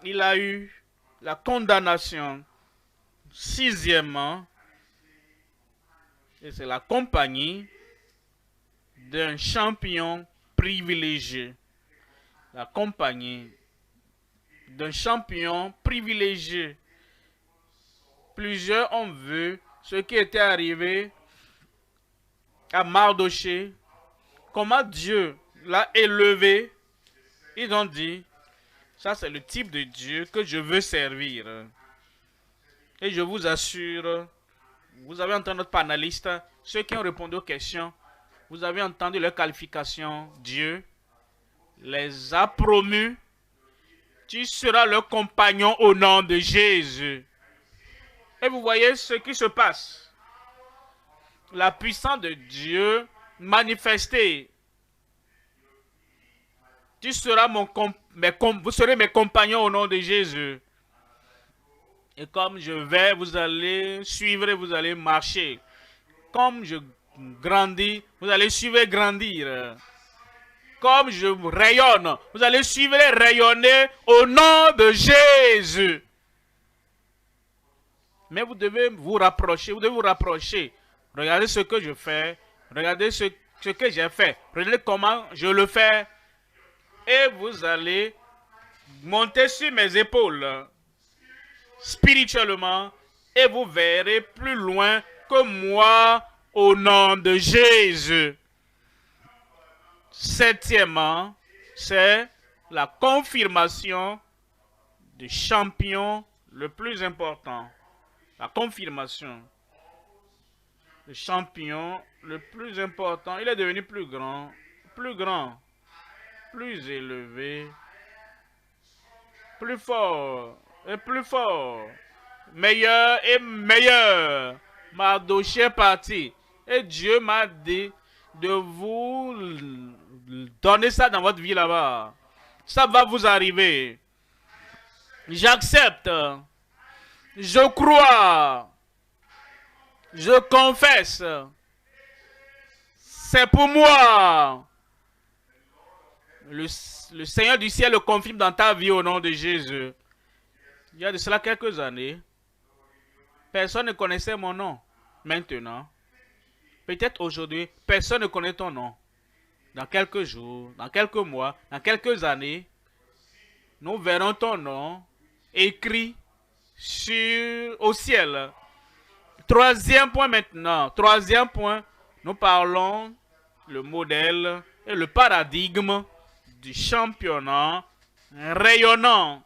Il a eu la condamnation. Sixièmement, et c'est la compagnie d'un champion privilégié. La compagnie d'un champion privilégié. Plusieurs ont vu ce qui était arrivé à Mardoché, comment Dieu l'a élevé. Ils ont dit, ça c'est le type de Dieu que je veux servir. Et je vous assure, vous avez entendu notre panéliste, ceux qui ont répondu aux questions, vous avez entendu leurs qualifications. Dieu les a promus. Tu seras leur compagnon au nom de Jésus. Et vous voyez ce qui se passe. La puissance de Dieu manifestée. Vous serez mes compagnons au nom de Jésus. Et comme je vais, vous allez suivre et vous allez marcher. Comme je grandis, vous allez suivre et grandir. Comme je rayonne, vous allez suivre et rayonner au nom de Jésus. Mais vous devez vous rapprocher, Regardez ce que je fais. Regardez ce que j'ai fait. Regardez comment je le fais. Et vous allez monter sur mes épaules spirituellement. Et vous verrez plus loin que moi au nom de Jésus. Septièmement, c'est la confirmation du champion le plus important. La confirmation. Le champion le plus important. Il est devenu plus grand, plus élevé, plus fort et plus fort. Meilleur et meilleur. Mardoché est parti. Et Dieu m'a dit de vous donner ça dans votre vie là-bas. Ça va vous arriver. J'accepte. Je crois. Je confesse. C'est pour moi. Le Seigneur du ciel le confirme dans ta vie au nom de Jésus. Il y a de cela quelques années, personne ne connaissait mon nom. Maintenant, peut-être aujourd'hui, personne ne connaît ton nom. Dans quelques jours, dans quelques mois, dans quelques années, nous verrons ton nom écrit au ciel. Troisième point maintenant. Troisième point, nous parlons le modèle et le paradigme du championnat rayonnant.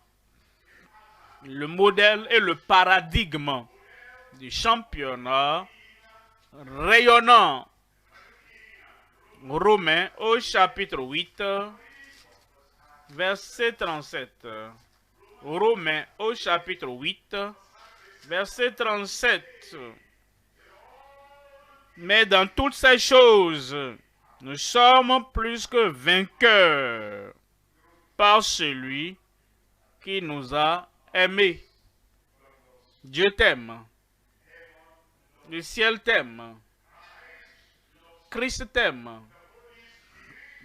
Le modèle et le paradigme du championnat rayonnant. Romains au chapitre 8, verset 37. Romains au chapitre 8, verset 37. Mais dans toutes ces choses, nous sommes plus que vainqueurs par celui qui nous a aimés. Dieu t'aime. Le ciel t'aime. Christ t'aime.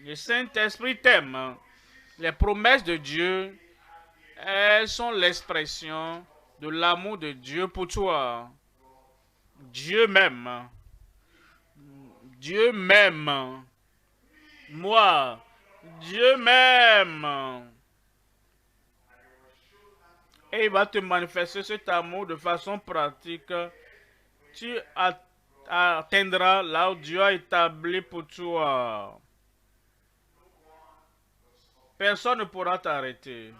Le Saint-Esprit t'aime. Les promesses de Dieu, elles sont l'expression de l'amour de Dieu pour toi. Dieu m'aime. Dieu m'aime. Moi, Dieu m'aime. Et il va te manifester cet amour de façon pratique. Tu atteindras là où Dieu a établi pour toi. Personne ne pourra t'arrêter.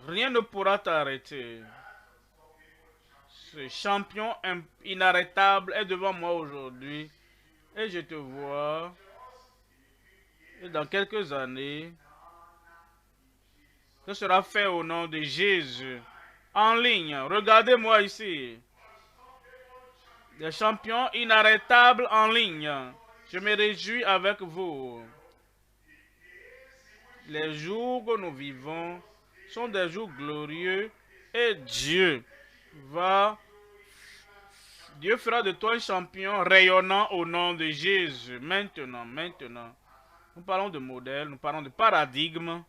Rien ne pourra t'arrêter. Ce champion inarrêtable est devant moi aujourd'hui. Et je te vois. Et dans quelques années, ce sera fait au nom de Jésus. En ligne. Regardez-moi ici. Des champions inarrêtables en ligne. Je me réjouis avec vous. Les jours que nous vivons sont des jours glorieux et Dieu fera de toi un champion rayonnant au nom de Jésus. Maintenant, nous parlons de modèles, nous parlons de paradigmes.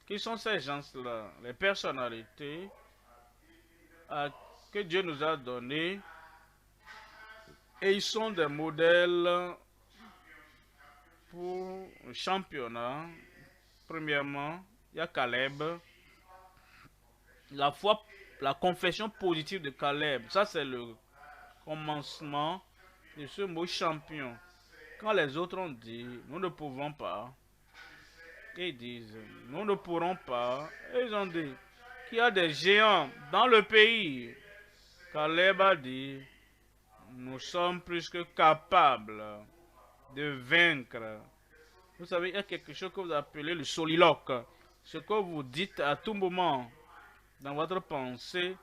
Qui sont ces gens-là? Les personnalités que Dieu nous a données. Et ils sont des modèles pour le championnat. Premièrement, il y a Caleb. La confession positive de Caleb, ça c'est le commencement de ce mot champion. Quand les autres ont dit, nous ne pouvons pas, ils disent, nous ne pourrons pas, et ils ont dit, qu'il y a des géants dans le pays. Caleb a dit, nous sommes plus que capables de vaincre. Vous savez, il y a quelque chose que vous appelez le soliloque. Ce que vous dites à tout moment dans votre pensée,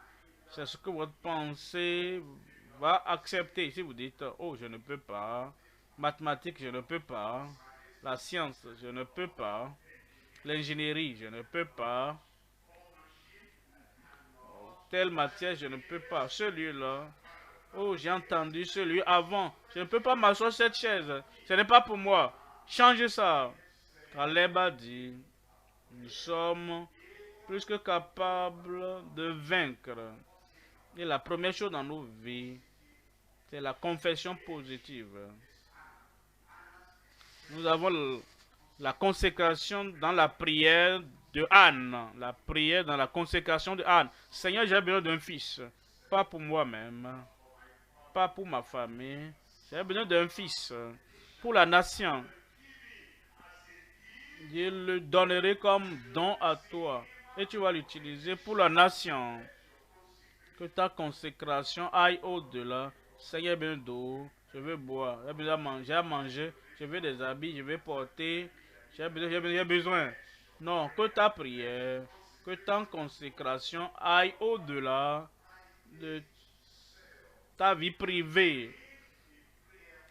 c'est ce que votre pensée va accepter. Si vous dites, oh, je ne peux pas, mathématiques, je ne peux pas, la science, je ne peux pas, l'ingénierie, je ne peux pas, telle matière, je ne peux pas, celui-là, oh, j'ai entendu celui avant, je ne peux pas m'asseoir sur cette chaise, ce n'est pas pour moi, change ça. Caleb a dit, nous sommes plus que capables de vaincre. Et la première chose dans nos vies, c'est la confession positive. Nous avons la consécration dans la prière de Anne. La prière dans la consécration de Anne. Seigneur, j'ai besoin d'un fils. Pas pour moi-même. Pas pour ma famille. J'ai besoin d'un fils. Pour la nation. Je le donnerai comme don à toi. Et tu vas l'utiliser pour la nation. Que ta consécration aille au-delà. Seigneur, j'ai besoin d'eau. Je veux boire. J'ai besoin de manger. Je veux des habits. Je veux porter. J'ai besoin. Non, que ta prière, que ta consécration aille au-delà de ta vie privée.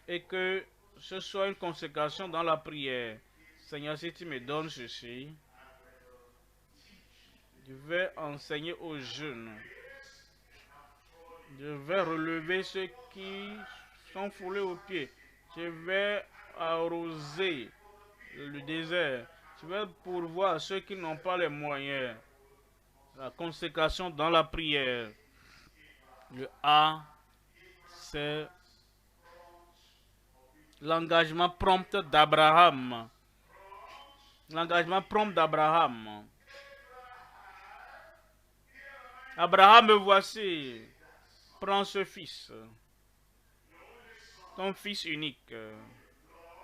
Et que ce soit une consécration dans la prière. Seigneur, si tu me donnes ceci, je vais enseigner aux jeunes. Je vais relever ceux qui sont foulés aux pieds. Je vais arroser le désert. Je vais pourvoir ceux qui n'ont pas les moyens. La consécration dans la prière. Le A, c'est l'engagement prompt d'Abraham. L'engagement prompt d'Abraham. Abraham, me voici. Prends ce fils. Ton fils unique.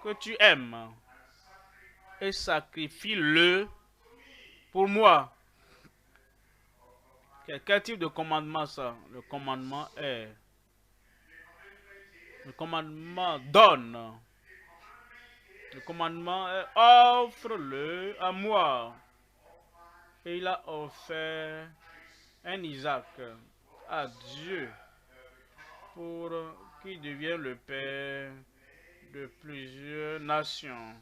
Que tu aimes. Et sacrifie-le pour moi. Quel type de commandement ça? Le commandement est... Le commandement donne. Le commandement est offre-le à moi. Et il a offert un Isaac à Dieu pour qu'il devienne le père de plusieurs nations.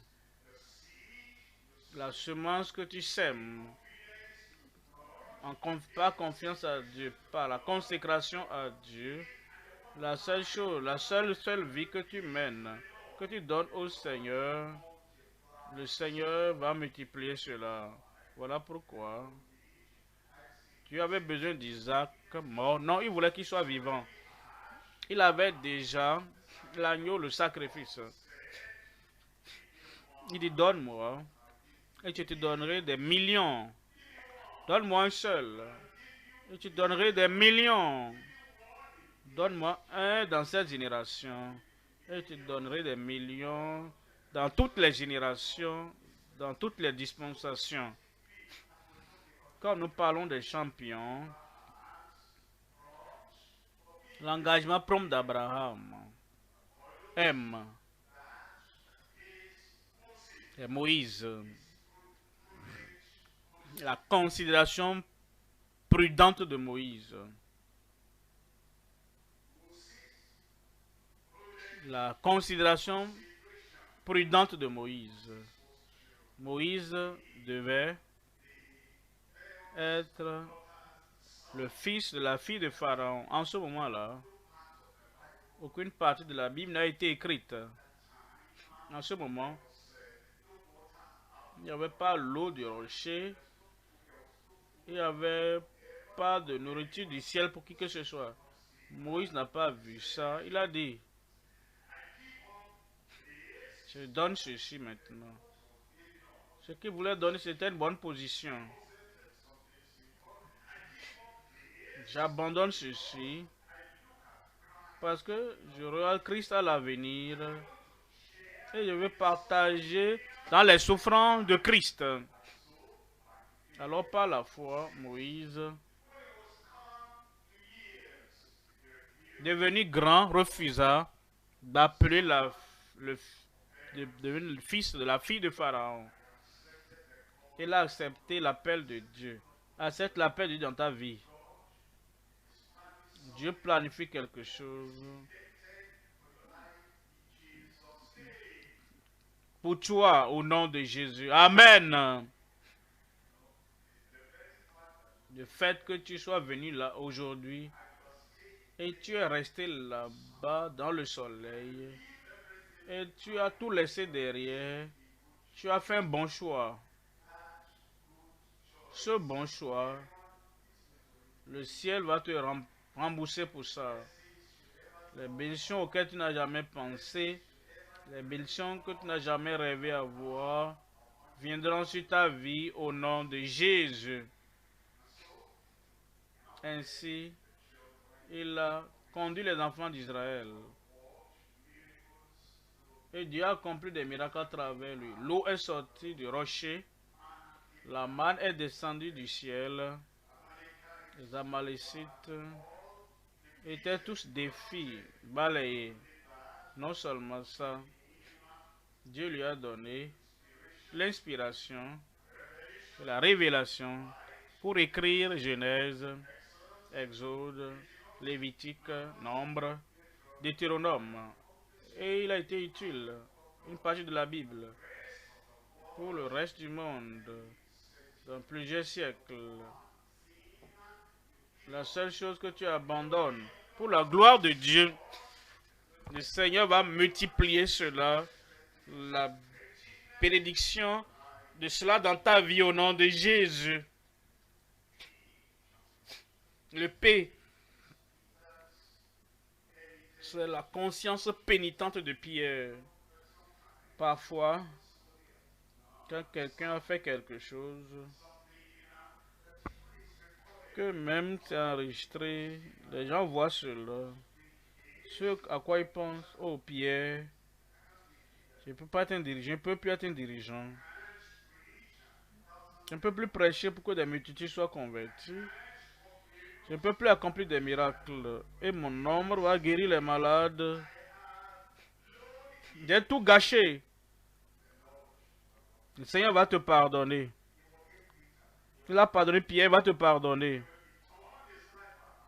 La semence que tu sèmes, par confiance à Dieu, par la consécration à Dieu, la seule chose, la seule vie que tu mènes, que tu donnes au Seigneur, le Seigneur va multiplier cela. Voilà pourquoi Tu avais besoin d'Isaac mort. Non, il voulait qu'il soit vivant. Il avait déjà l'agneau, le sacrifice. Il dit, donne-moi, et je te donnerai des millions. Donne-moi un seul, et tu donnerai des millions. Donne-moi un dans cette génération, et tu donnerai des millions dans toutes les générations, dans toutes les dispensations. Quand nous parlons des champions, l'engagement prompt d'Abraham, M, et Moïse, la considération prudente de Moïse, la considération prudente de Moïse. Moïse devait être le fils de la fille de Pharaon. En ce moment-là, aucune partie de la Bible n'a été écrite. En ce moment, il n'y avait pas l'eau du rocher, il n'y avait pas de nourriture du ciel pour qui que ce soit. Moïse n'a pas vu ça. Il a dit, je donne ceci maintenant. Ce qu'il voulait donner, c'était une bonne position. J'abandonne ceci parce que je regarde Christ à l'avenir et je veux partager dans les souffrances de Christ. Alors par la foi, Moïse, devenu grand, refusa d'appeler le fils de la fille de Pharaon. Il a accepté l'appel de Dieu. Accepte l'appel de Dieu dans ta vie. Dieu planifie quelque chose pour toi au nom de Jésus. Amen. Le fait que tu sois venu là aujourd'hui et tu es resté là-bas dans le soleil et tu as tout laissé derrière, tu as fait un bon choix. Ce bon choix, le ciel va te rembourser pour ça. Les bénédictions auxquelles tu n'as jamais pensé, les bénédictions que tu n'as jamais rêvé avoir, viendront sur ta vie au nom de Jésus. Ainsi, il a conduit les enfants d'Israël. Et Dieu a accompli des miracles à travers lui. L'eau est sortie du rocher. La manne est descendue du ciel. Les Amalécites étaient tous des filles balayées. Non seulement ça, Dieu lui a donné l'inspiration et la révélation pour écrire Genèse, Exode, Lévitique, Nombre, Deutéronome. Et il a été utile, une partie de la Bible, pour le reste du monde, dans plusieurs siècles. La seule chose que tu abandonnes pour la gloire de Dieu, le Seigneur va multiplier cela, la bénédiction de cela dans ta vie au nom de Jésus. Le P, c'est la conscience pénitente de Pierre. Parfois, quand quelqu'un a fait quelque chose, que même c'est enregistré, les gens voient cela. Ce à quoi ils pensent, oh Pierre, je ne peux pas être un dirigeant, je ne peux plus être un dirigeant. Je ne peux plus prêcher pour que des multitudes soient converties. Je ne peux plus accomplir des miracles. Et mon nombre va guérir les malades. J'ai tout gâché. Le Seigneur va te pardonner. Il a pardonné Pierre, il va te pardonner.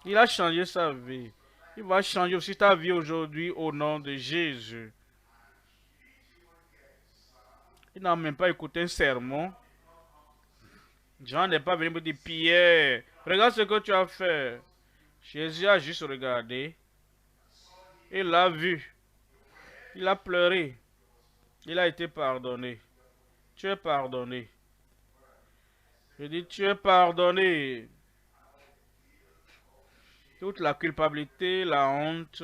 Il a changé sa vie. Il va changer aussi ta vie aujourd'hui au nom de Jésus. Il n'a même pas écouté un sermon. Jean n'est pas venu me dire, Pierre, regarde ce que tu as fait. Jésus a juste regardé. Il l'a vu. Il a pleuré. Il a été pardonné. Tu es pardonné. Je dis, tu es pardonné. toute la culpabilité, la honte,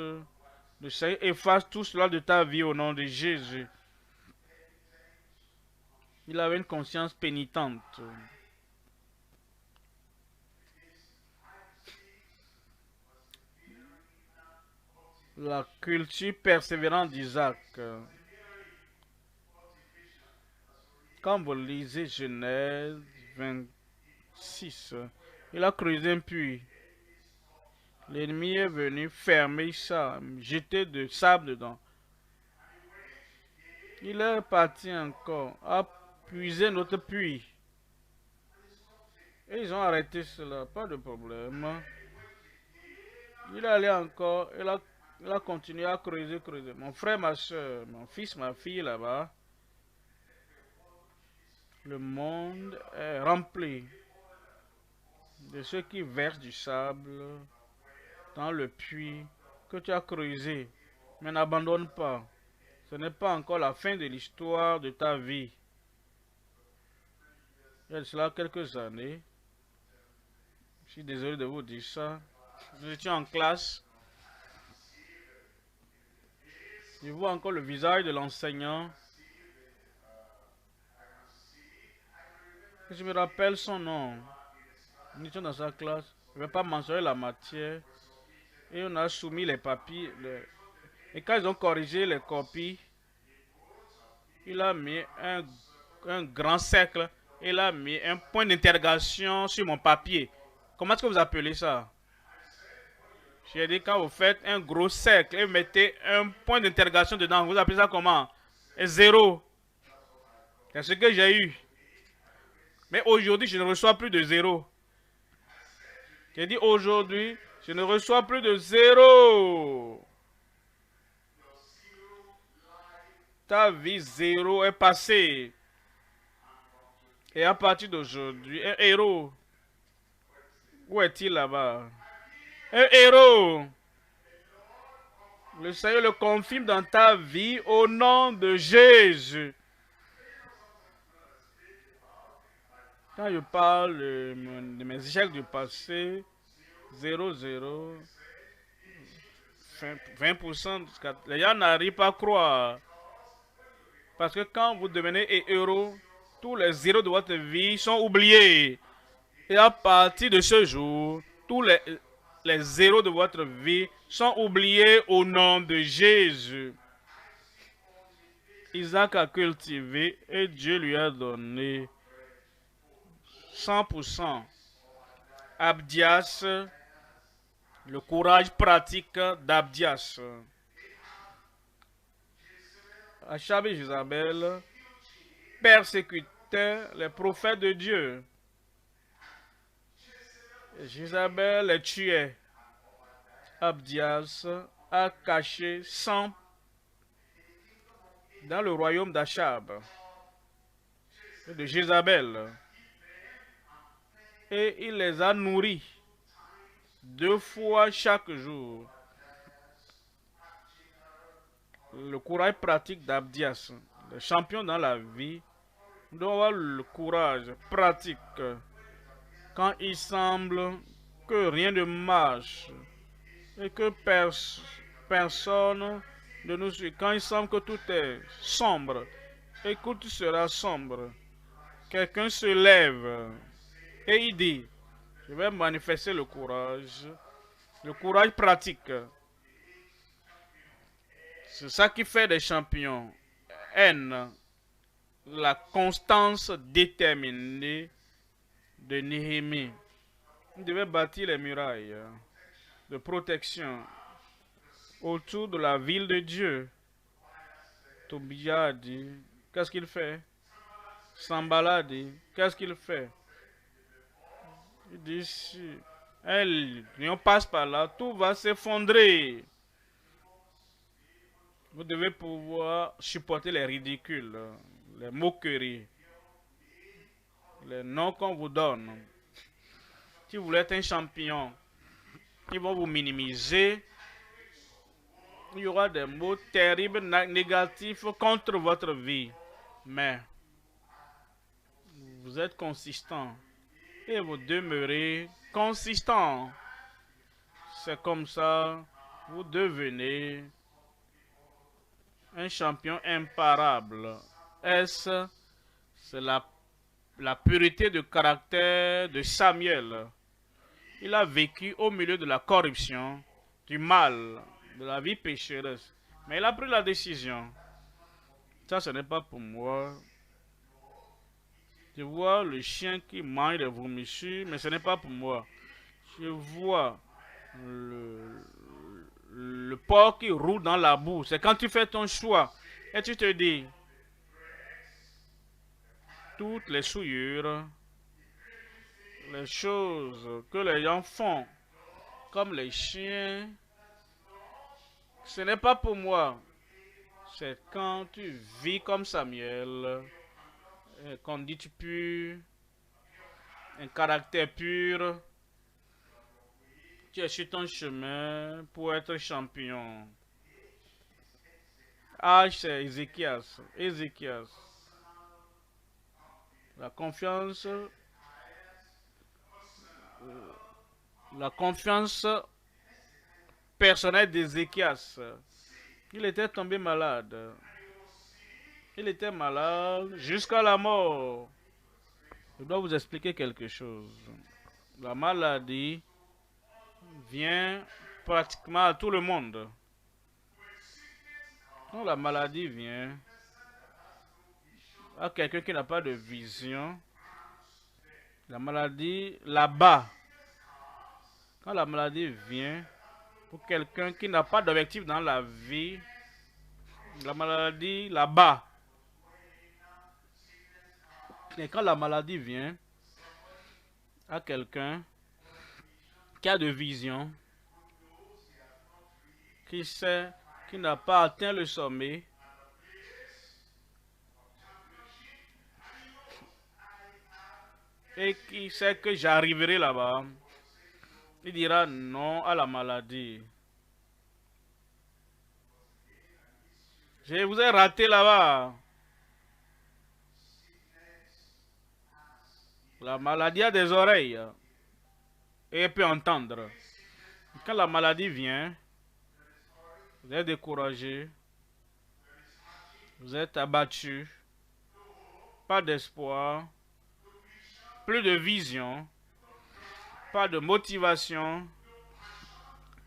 le Seigneur efface tout cela de ta vie au nom de Jésus. Il avait une conscience pénitente. La culture persévérante d'Isaac. Quand vous lisez Genèse 26, il a creusé un puits. L'ennemi est venu fermer ça, jeter de sable dedans. Il est parti encore, a puisé notre puits. Et ils ont arrêté cela, pas de problème. Il allait encore, il a continué à creuser, creuser. Mon frère, ma soeur, mon fils, ma fille là-bas. Le monde est rempli de ceux qui versent du sable dans le puits que tu as creusé. Mais n'abandonne pas. Ce n'est pas encore la fin de l'histoire de ta vie. Il y a de cela quelques années. Je suis désolé de vous dire ça. Nous étions en classe. Je vois encore le visage de l'enseignant. Je me rappelle son nom. Nous étions dans sa classe. Je ne vais pas mentionner la matière. Et on a soumis les papiers. Et quand ils ont corrigé les copies, il a mis un grand cercle. Il a mis un point d'interrogation sur mon papier. Comment est-ce que vous appelez ça? J'ai dit, quand vous faites un gros cercle et vous mettez un point d'interrogation dedans, vous appelez ça comment? Et 0. C'est ce que j'ai eu. Mais aujourd'hui, je ne reçois plus de 0. J'ai dit aujourd'hui, je ne reçois plus de 0. Ta vie 0 est passée. Et à partir d'aujourd'hui, un héros. Où est-il là-bas? Un héros. Le Seigneur le confirme dans ta vie au nom de Jésus. Quand je parle de mes échecs du passé, 0, 0, 20%, les gens n'arrivent pas à croire. Parce que quand vous devenez héros, tous les zéros de votre vie sont oubliés. Et à partir de ce jour, tous les zéros de votre vie sont oubliés au nom de Jésus. Isaac a cultivé et Dieu lui a donné 100%. Abdias, le courage pratique d'Abdias. Achab et Jézabel persécutaient les prophètes de Dieu. Jézabel les tuait. Abdias a caché 100 dans le royaume d'Achab et de Jézabel. Et il les a nourris 2 fois chaque jour. Le courage pratique d'Abdias, le champion dans la vie, doit avoir le courage pratique quand il semble que rien ne marche et que personne ne nous suit. Quand il semble que tout est sombre et que tout sera sombre, quelqu'un se lève et il dit, je vais manifester le courage pratique. C'est ça qui fait des champions. N, la constance déterminée de Néhémie. Il devait bâtir les murailles de protection autour de la ville de Dieu. Tobia dit, qu'est-ce qu'il fait? Sambala dit, qu'est-ce qu'il fait? Il dit, si on passe par là, tout va s'effondrer. Vous devez pouvoir supporter les ridicules, les moqueries, les noms qu'on vous donne. Si vous voulez être un champion, ils vont vous minimiser. Il y aura des mots terribles, négatifs contre votre vie. Mais vous êtes consistant et vous demeurez consistant. c'est comme ça, vous devenez un champion imparable. Est-ce c'est la pureté de caractère de Samuel? Il a vécu au milieu de la corruption, du mal, de la vie pécheresse. Mais il a pris la décision. Ça, ce n'est pas pour moi. Je vois le chien qui mange des vomissures, mais ce n'est pas pour moi. Je vois le porc qui roule dans la boue. C'est quand tu fais ton choix et tu te dis, toutes les souillures, les choses que les gens font, comme les chiens, ce n'est pas pour moi. C'est quand tu vis comme Samuel, conduite pure, un caractère pur, tu es sur ton chemin pour être champion. Ah, c'est Ézéchias. Ézéchias. La confiance personnelle d'Ézéchias. Il était tombé malade. Il était malade jusqu'à la mort. Je dois vous expliquer quelque chose. La maladie vient pratiquement à tout le monde. Quand la maladie vient à quelqu'un qui n'a pas de vision, la maladie là-bas. Quand la maladie vient pour quelqu'un qui n'a pas d'objectif dans la vie, la maladie là-bas. Et quand la maladie vient à quelqu'un qui a de vision, qui sait, qui n'a pas atteint le sommet, et qui sait que j'arriverai là-bas, il dira non à la maladie. Je vous ai raté là-bas. La maladie a des oreilles et elle peut entendre. Quand la maladie vient, vous êtes découragé, vous êtes abattu, pas d'espoir, plus de vision, pas de motivation,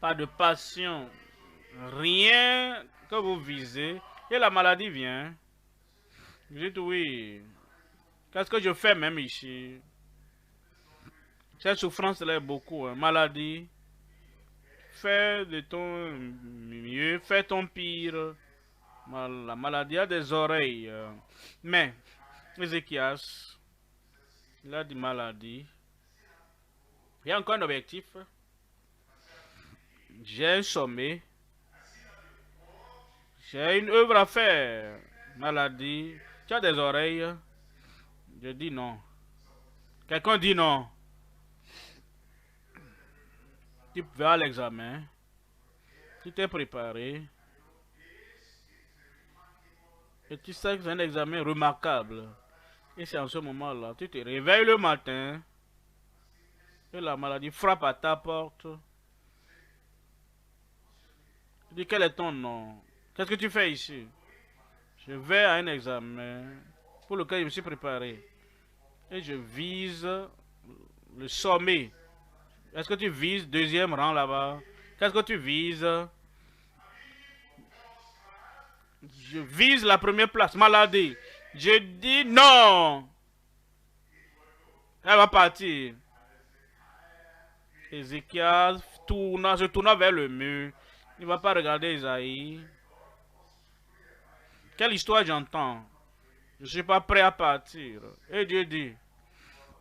pas de passion, rien que vous visez, et la maladie vient. Vous dites oui, qu'est-ce que je fais même ici? Cette souffrance là est beaucoup, hein. Maladie, fais de ton mieux, fais ton pire. La maladie a des oreilles. Mais, Ézéchias, il a dit maladie. Il y a encore un objectif. J'ai un sommet. J'ai une œuvre à faire. Maladie. Tu as des oreilles. Je dis non. Quelqu'un dit non. Tu vas à l'examen. Tu t'es préparé. Et tu sais que c'est un examen remarquable. Et c'est en ce moment-là, tu te réveilles le matin. Et la maladie frappe à ta porte. Tu dis, quel est ton nom? Qu'est-ce que tu fais ici? Je vais à un examen pour lequel je me suis préparé. Et je vise le sommet. Est-ce que tu vises deuxième rang là-bas? Qu'est-ce que tu vises? Je vise la première place, maladie. Je dis non. Elle va partir. Ézéchias se tourna vers le mur. Il ne va pas regarder Isaïe. Quelle histoire j'entends? Je ne suis pas prêt à partir. Et Dieu dit,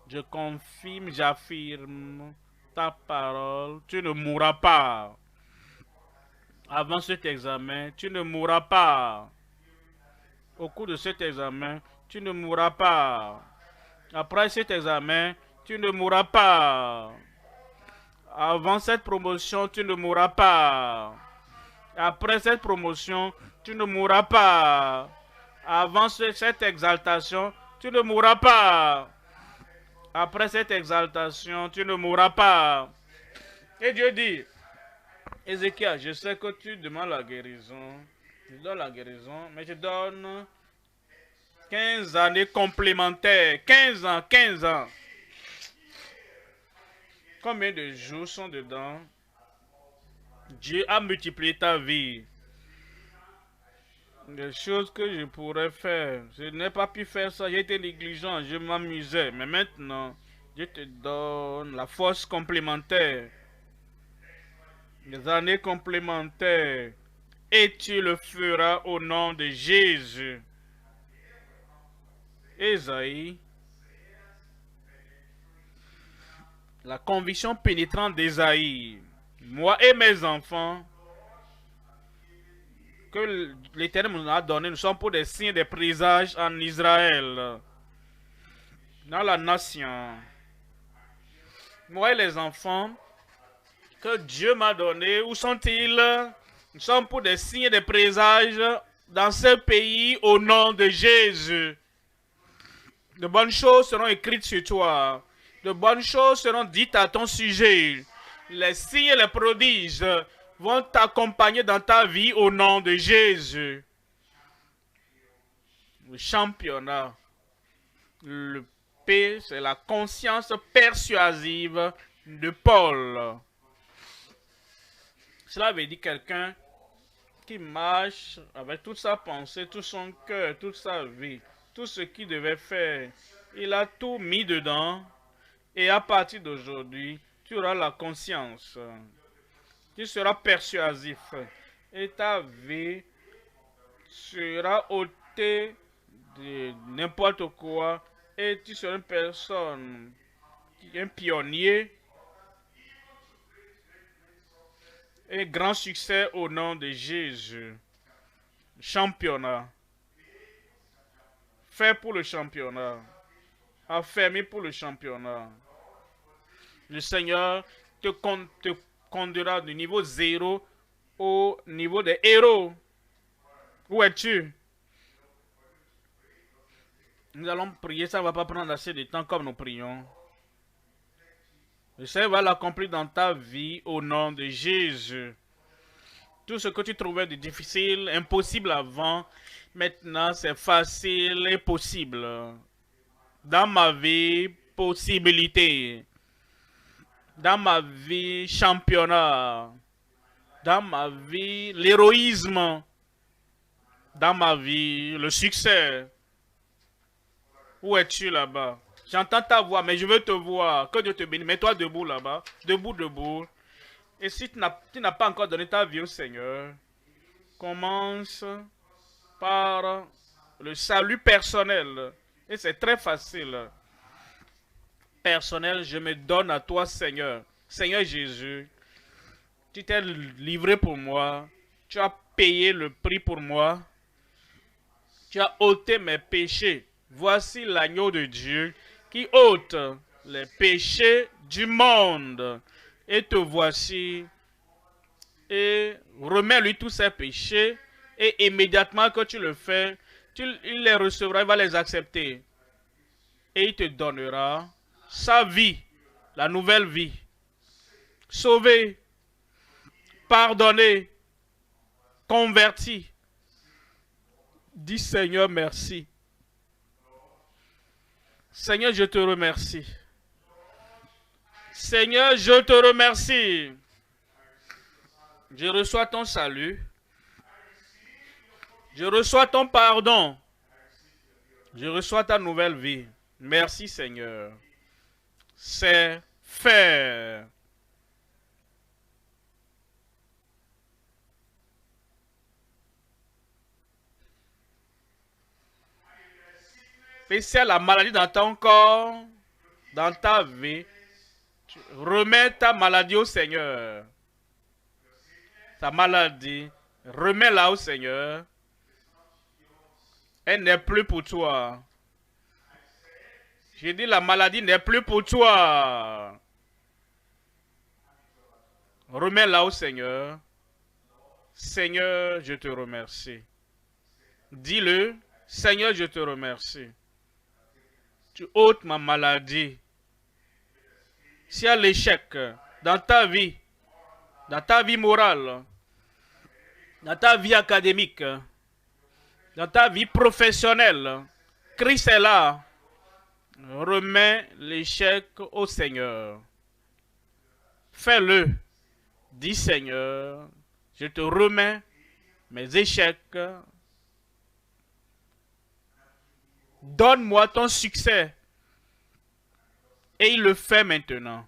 je confirme, j'affirme ta parole. Tu ne mourras pas. Avant cet examen, tu ne mourras pas. Au cours de cet examen, tu ne mourras pas. Après cet examen, tu ne mourras pas. Avant cette promotion, tu ne mourras pas. Après cette promotion, tu ne mourras pas. Avant cette exaltation, tu ne mourras pas. Après cette exaltation, tu ne mourras pas. Et Dieu dit, Ézéchiel, je sais que tu demandes la guérison. Je donne la guérison, mais je donne 15 années complémentaires. 15 ans, 15 ans. Combien de jours sont dedans? Dieu a multiplié ta vie. Des choses que je pourrais faire. Je n'ai pas pu faire ça. J'ai été négligent. Je m'amusais. Mais maintenant, Dieu te donne la force complémentaire. Les années complémentaires. Et tu le feras au nom de Jésus. Ésaïe. La conviction pénétrante d'Ésaïe. Moi et mes enfants, que l'Éternel nous a donné, nous sommes pour des signes, des présages en Israël, dans la nation. Moi et les enfants que Dieu m'a donné, où sont-ils? Nous sommes pour des signes, des présages dans ce pays au nom de Jésus. De bonnes choses seront écrites sur toi. De bonnes choses seront dites à ton sujet. Les signes et les prodiges vont t'accompagner dans ta vie au nom de Jésus. Le championnat. Le P, c'est la conscience persuasive de Paul. Cela veut dire quelqu'un qui marche avec toute sa pensée, tout son cœur, toute sa vie, tout ce qu'il devait faire. Il a tout mis dedans. Et à partir d'aujourd'hui, tu auras la conscience. Tu seras persuasif. Et ta vie sera ôtée de n'importe quoi. Et tu seras une personne, un pionnier. Et grand succès au nom de Jésus. Championnat. Fait pour le championnat. Affermi pour le championnat. Le Seigneur te conduira du niveau 0 au niveau des héros. Où es-tu? Nous allons prier, ça ne va pas prendre assez de temps comme nous prions. Le Seigneur va l'accomplir dans ta vie au nom de Jésus. Tout ce que tu trouvais de difficile, impossible avant, maintenant c'est facile et possible. Dans ma vie, possibilité. Dans ma vie, championnat. Dans ma vie, l'héroïsme. Dans ma vie, le succès. Où es-tu là-bas? J'entends ta voix, mais je veux te voir. Que Dieu te bénisse. Mets-toi debout là-bas. Debout, debout. Et si tu n'as pas encore donné ta vie au Seigneur, commence par le salut personnel. Et c'est très facile. Personnel, je me donne à toi, Seigneur. Seigneur Jésus, tu t'es livré pour moi. Tu as payé le prix pour moi. Tu as ôté mes péchés. Voici l'agneau de Dieu qui ôte les péchés du monde. Et te voici. Et remets-lui tous ses péchés. Et immédiatement que tu le fais, il les recevra, il va les accepter. Et il te donnera sa vie, la nouvelle vie. Sauvé, pardonné, converti. Dis Seigneur, merci. Seigneur, je te remercie. Seigneur, je te remercie. Je reçois ton salut. Je reçois ton pardon. Je reçois ta nouvelle vie. Merci Seigneur. C'est fait. Et si la maladie dans ton corps, dans ta vie, tu remets ta maladie au Seigneur. Ta maladie, remets-la au Seigneur. Elle n'est plus pour toi. J'ai dit la maladie n'est plus pour toi. Remets-la au Seigneur. Seigneur, je te remercie. Dis-le, Seigneur, je te remercie. Tu ôtes ma maladie. S'il y a l'échec dans ta vie, dans ta vie morale, dans ta vie académique, dans ta vie professionnelle. Christ est là. Remets l'échec au Seigneur. Fais-le. Dis Seigneur, je te remets mes échecs. Donne-moi ton succès. Et il le fait maintenant.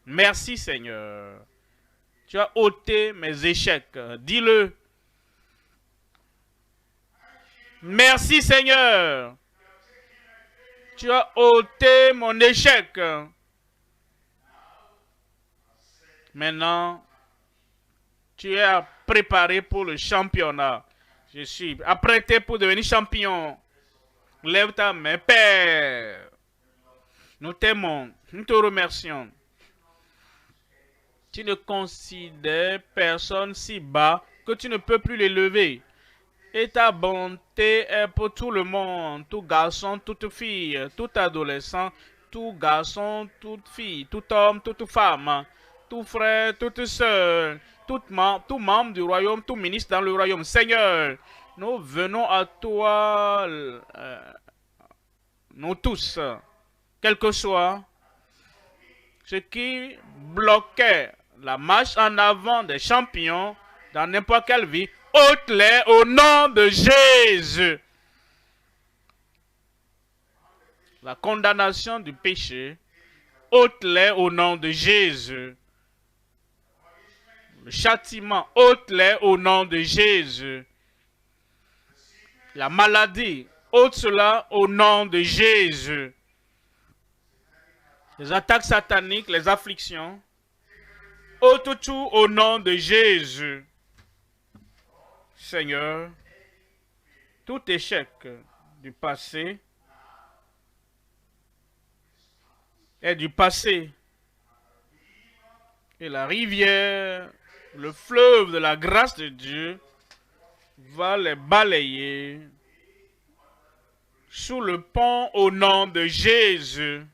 Merci Seigneur. Tu as ôté mes échecs. Dis-le. Merci Seigneur. Tu as ôté mon échec. Maintenant, tu es préparé pour le championnat. Je suis apprêté pour devenir champion. Lève ta main, Père. Nous t'aimons, nous te remercions. Tu ne considères personne si bas que tu ne peux plus l'élever. Et ta bonté est pour tout le monde, tout garçon, toute fille, tout adolescent, tout garçon, toute fille, tout homme, toute femme, tout frère, toute sœur, tout membre du royaume, tout ministre dans le royaume. Seigneur, nous venons à toi, nous tous, quel que soit ce qui bloquait la marche en avant des champions dans n'importe quelle vie, ôte-les au nom de Jésus. La condamnation du péché, ôte-les au nom de Jésus. Le châtiment, ôte-les au nom de Jésus. La maladie, ôte cela au nom de Jésus. Les attaques sataniques, les afflictions, ôte tout au nom de Jésus. Seigneur, tout échec du passé est du passé. Et la rivière, le fleuve de la grâce de Dieu va les balayer sous le pont au nom de Jésus.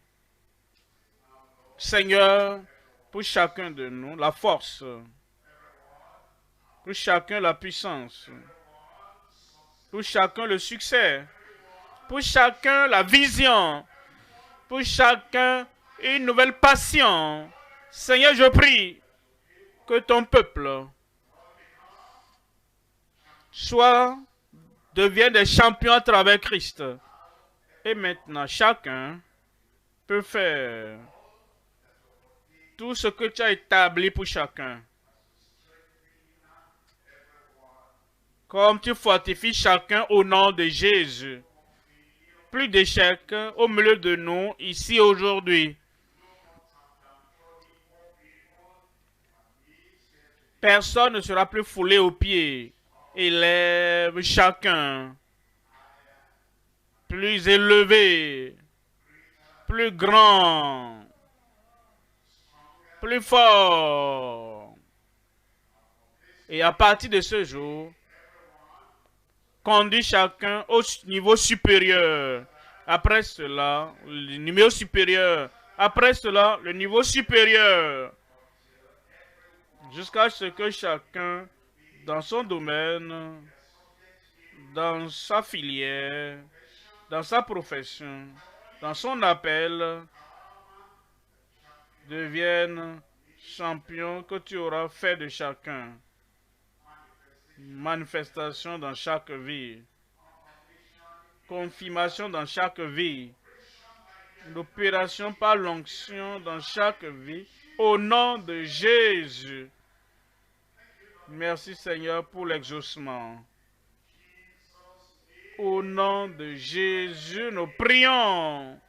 Seigneur, pour chacun de nous, la force, pour chacun la puissance, pour chacun le succès, pour chacun la vision, pour chacun une nouvelle passion. Seigneur, je prie que ton peuple devienne des champions à travers Christ. Et maintenant, chacun peut faire tout ce que tu as établi pour chacun. Comme tu fortifies chacun au nom de Jésus. Plus d'échecs au milieu de nous, ici aujourd'hui. Personne ne sera plus foulé aux pieds. Élève chacun. Plus élevé. Plus grand. Plus fort. Et à partir de ce jour, conduit chacun au niveau supérieur. Après cela, le niveau supérieur. Après cela, le niveau supérieur. Jusqu'à ce que chacun, dans son domaine, dans sa filière, dans sa profession, dans son appel, devienne champion que tu auras fait de chacun. Manifestation dans chaque vie. Confirmation dans chaque vie. L'opération par l'onction dans chaque vie. Au nom de Jésus. Merci Seigneur pour l'exaucement. Au nom de Jésus, nous prions.